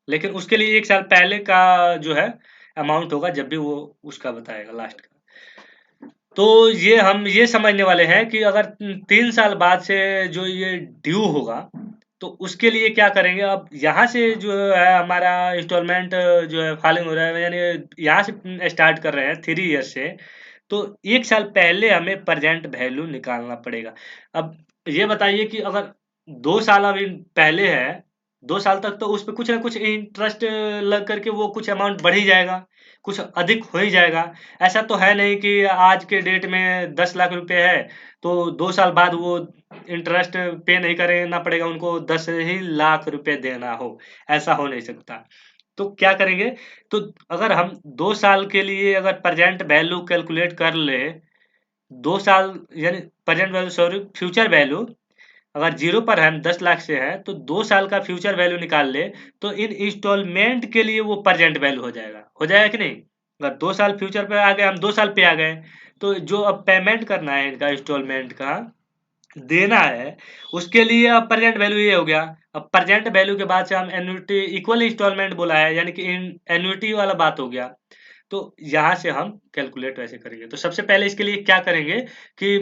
S1: लेकिन उसके लिए 1 साल पहले का जो है अमाउंट होगा, जब भी वो उसका बताएगा लास्ट का। तो ये हम ये समझने वाले हैं कि अगर 3 साल बाद से जो ये ड्यू होगा, तो उसके लिए क्या करेंगे। अब यहाँ से जो है हमारा इंस्टॉलमेंट जो है फॉलिंग हो रहा है, यानी यहाँ से स्टार्ट कर रहे हैं 3 ईयर से, तो 1 साल पहले हमें प्रेजेंट वैल्यू निकालना पड़ेगा। अब ये बताइए कि अगर 2 साल अभी पहले है, 2 साल तक तो उस पे कुछ ना कुछ इंटरेस्ट लग करके वो कुछ अमाउंट बढ़ ही जाएगा, कुछ अधिक हो ही जाएगा। ऐसा तो है नहीं कि आज के डेट में 10 लाख रुपए है तो 2 साल बाद वो इंटरेस्ट पे नहीं करना पड़ेगा, उनको 10 ही लाख रुपए देना हो, ऐसा हो नहीं सकता। तो क्या करेंगे, तो अगर हम 2 साल के लिए अगर प्रेजेंट वैल्यू कैलकुलेट कर ले, 2 साल यानी present value sorry future value, अगर जीरो पर है, हम 10 लाख से है, तो 2 साल का फ्यूचर वैल्यू निकाल ले, तो इन इंस्टॉलमेंट के लिए वो प्रेजेंट वैल्यू हो जाएगा कि नहीं। अगर 2 साल फ्यूचर पे आ गए, हम 2 साल पे आ गए, तो जो अब पेमेंट करना है इनका इंस्टॉलमेंट का देना है, उसके लिए अब प्रेजेंट वैल्यू ये हो गया। अब प्रेजेंट वैल्यू के बाद से हम एन्युटी इक्वल इंस्टॉलमेंट बोला है, यानी कि एन्युटी वाला बात हो गया। तो यहाँ से हम कैलकुलेट वैसे करेंगे। तो सबसे पहले इसके लिए क्या करेंगे कि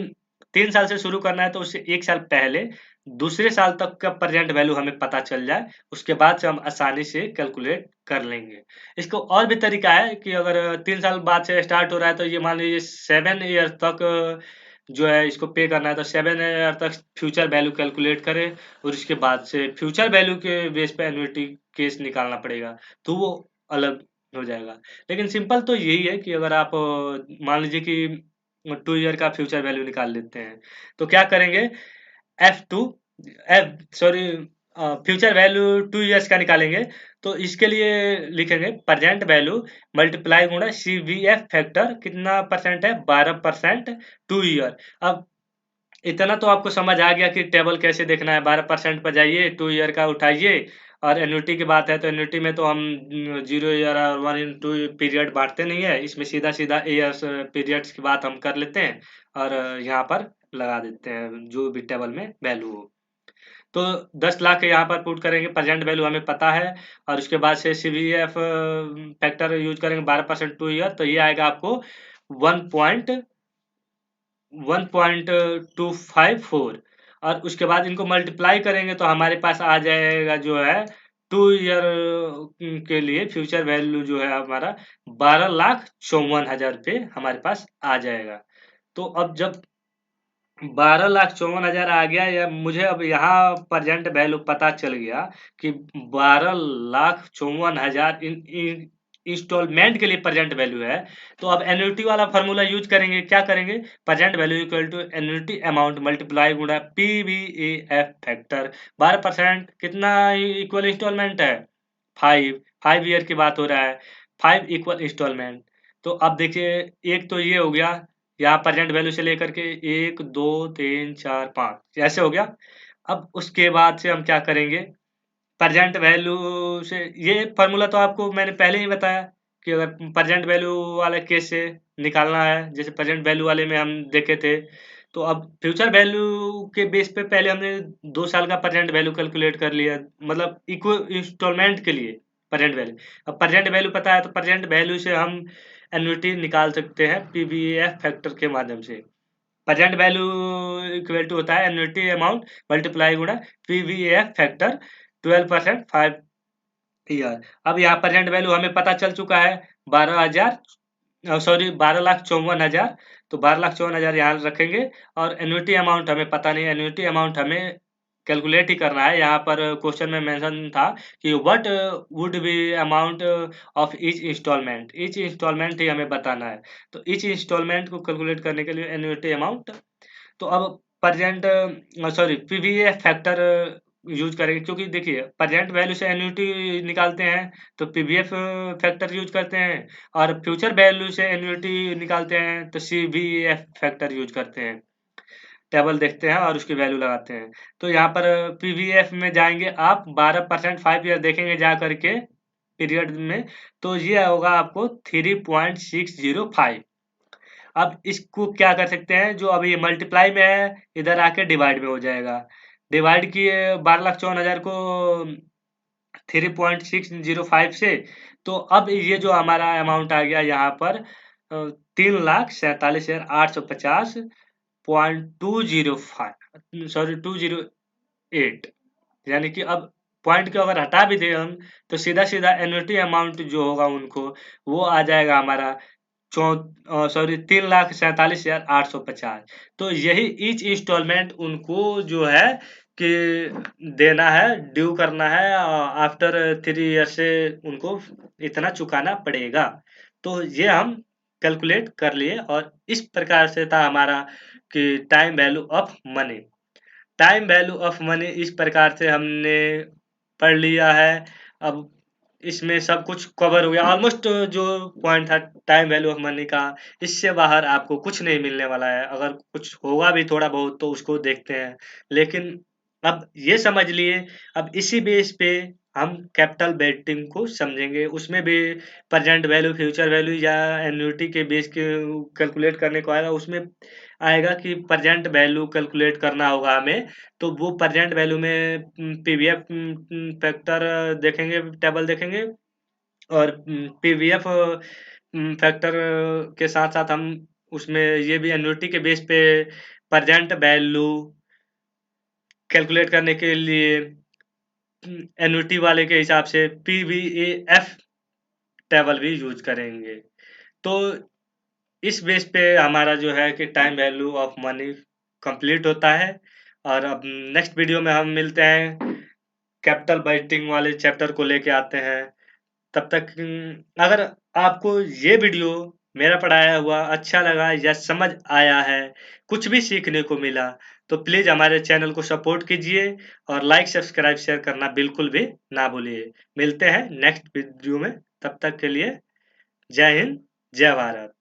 S1: 3 साल से शुरू करना है, तो उससे 1 साल पहले दूसरे साल तक का प्रेजेंट वैल्यू हमें पता चल जाए, उसके बाद से हम आसानी से कैलकुलेट कर लेंगे। इसको और भी तरीका है कि अगर 3 साल बाद से स्टार्ट हो रहा है, तो ये मान लीजिए 7 ईयर तक जो है इसको पे करना है, तो 7 ईयर तक फ्यूचर वैल्यू कैलकुलेट करें, और उसके बाद से फ्यूचर वैल्यू के बेस पे एन्युटी केस निकालना पड़ेगा, तो वो अलग हो जाएगा। लेकिन सिंपल तो यही है कि अगर आप मान लीजिए कि 2 ईयर का फ्यूचर वैल्यू निकाल लेते हैं, तो क्या करेंगे, F2 F sorry future value 2 years का निकालेंगे, तो इसके लिए लिखेंगे प्रेजेंट वैल्यू मल्टीप्लाई गुणा CVF फैक्टर, कितना परसेंट है, 12% 2 ईयर। अब इतना तो आपको समझ आ गया कि टेबल कैसे देखना है। 12% पर जाइए, 2 ईयर का उठाइए, और एन्युटी की बात है तो एन्युटी में तो हम 0 ईयर और 1 इन 2 पीरियड बांटते नहीं है, इसमें सीधा सीधा ईयर्स पीरियड्स की बात हम कर लेते हैं, और यहाँ पर लगा देते हैं जो भी टेबल में वैल्यू हो। तो 10 लाख यहाँ पर पुट करेंगे, प्रेजेंट वैल्यू हमें पता है, और उसके बाद से CVF फैक्टर यूज करेंगे 12% 2 ईयर, तो ये आएगा आपको 1.254, और उसके बाद इनको मल्टीप्लाई करेंगे तो हमारे पास आ जाएगा जो है 2 ईयर के लिए फ्यूचर वैल्यू जो है हमारा 12,54,000 रुपये हमारे पास आ जाएगा। तो अब जब 12,54,000 आ गया, या मुझे अब यहाँ प्रेजेंट वैल्यू पता चल गया कि 12,54,000 इंस्टॉलमेंट के लिए प्रेजेंट वैल्यू है, तो अब एन्युटी वाला फॉर्मूला यूज करेंगे। क्या करेंगे, present value equal to annuity amount multiply गुणा PVAF फैक्टर। 12% कितना इक्वल इंस्टॉलमेंट है, 5 ईयर की बात हो रहा है, 5 इक्वल इंस्टॉलमेंट। तो अब देखिए, एक तो ये हो गया, यहाँ प्रेजेंट वैल्यू से लेकर के 1 2 3 4 5 ऐसे हो गया। अब उसके बाद से हम क्या करेंगे, प्रेजेंट वैल्यू से ये फॉर्मूला तो आपको मैंने पहले ही बताया कि अगर प्रेजेंट वैल्यू वाले केस से निकालना है, जैसे प्रेजेंट वैल्यू वाले में हम देखे थे, तो अब फ्यूचर वैल्यू के बेस पे पहले हमने 2 साल का प्रेजेंट वैल्यू कैलकुलेट कर लिया, मतलब इक्व इंस्टॉलमेंट के लिए प्रेजेंट वैल्यू। अब प्रेजेंट वैल्यू पता है तो प्रेजेंट वैल्यू से हम एन्युटी निकाल सकते हैं PVAF फैक्टर के माध्यम से। प्रेजेंट वैल्यू इक्वल टू होता है एन्युटी अमाउंट मल्टीप्लाई गुणा PVAF फैक्टर 12% 5 ईयर। अब यहाँ प्रेजेंट वैल्यू हमें पता चल चुका है 12,000 सॉरी 12,54,000, तो 12,54,000 यहाँ रखेंगे, और एन्युटी अमाउंट हमें पता नहीं है, एन्युटी अमाउंट हमें कैलकुलेट ही करना है। यहाँ पर क्वेश्चन में मेंशन था कि what would be amount of each instalment, each installment ही हमें बताना है। तो ईच इंस्टॉलमेंट को कैलकुलेट करने के लिए एन्युटी अमाउंट, तो अब present sorry PVF factor use करेंगे, क्योंकि देखिए प्रेजेंट वैल्यू से एन्युटी निकालते हैं तो पीवीएफ फैक्टर यूज करते हैं, और फ्यूचर वैल्यू से एन्युटी निकालते हैं तो सीवीएफ फैक्टर यूज करते हैं। टेबल देखते हैं और उसकी वैल्यू लगाते हैं। तो यहाँ पर पीवीएफ में जाएंगे आप 12% 5 ईयर देखेंगे जा करके पीरियड में, तो ये होगा आपको 3.605। अब इसको क्या कर सकते हैं, जो अभी मल्टीप्लाई में है इधर आके डिवाइड में हो जाएगा। डिवाइड किए 12,54,000 को 3.605 से, तो अब ये जो हमारा अमाउंट आ गया यहाँ पर 3,47,850.205 सॉरी 208, यानी कि अब पॉइंट को अगर हटा भी दें हम तो सीधा सीधा एन्युटी अमाउंट जो होगा उनको वो आ जाएगा हमारा सॉरी 3,47,850। तो यही ईच इंस्टॉलमेंट उनको जो है कि देना है, ड्यू करना है, आफ्टर 3 ईयर से उनको इतना चुकाना पड़ेगा। तो ये हम कैलकुलेट कर लिए, और इस प्रकार से था हमारा कि time value of money. Time value of money इस प्रकार से हमने पढ़ लिया है। अब इसमें सब कुछ कवर हो गया ऑलमोस्ट, जो पॉइंट था टाइम वैल्यू ऑफ मनी का, इससे बाहर आपको कुछ नहीं मिलने वाला है। अगर कुछ होगा भी थोड़ा बहुत तो उसको देखते हैं, लेकिन अब ये समझ लिए। अब इसी बेस पे हम कैपिटल बेटिंग को समझेंगे, उसमें भी प्रेजेंट वैल्यू, फ्यूचर वैल्यू या एन्युटी के बेस के कैलकुलेट करने को आएगा। उसमें आएगा कि प्रेजेंट वैल्यू कैलकुलेट करना होगा हमें, तो वो प्रेजेंट वैल्यू में पीवीएफ फैक्टर देखेंगे, टेबल देखेंगे, और पीवीएफ फैक्टर के साथ साथ हम उसमें ये भी एन्युटी के बेस पे प्रेजेंट वैल्यू कैलकुलेट करने के लिए एन्युटी वाले के हिसाब से पीवीएफ टेबल भी यूज करेंगे। तो इस बेस पे हमारा जो है कि time value of money complete होता है। और अब नेक्स्ट वीडियो में हम मिलते हैं, कैपिटल बजटिंग वाले चैप्टर को लेके आते हैं। तब तक अगर आपको ये वीडियो मेरा पढ़ाया हुआ अच्छा लगा या समझ आया है, कुछ भी सीखने को मिला, तो प्लीज हमारे चैनल को सपोर्ट कीजिए, और लाइक सब्सक्राइब शेयर करना बिल्कुल भी ना भूलिए। मिलते हैं नेक्स्ट वीडियो में, तब तक के लिए जय हिंद, जय भारत।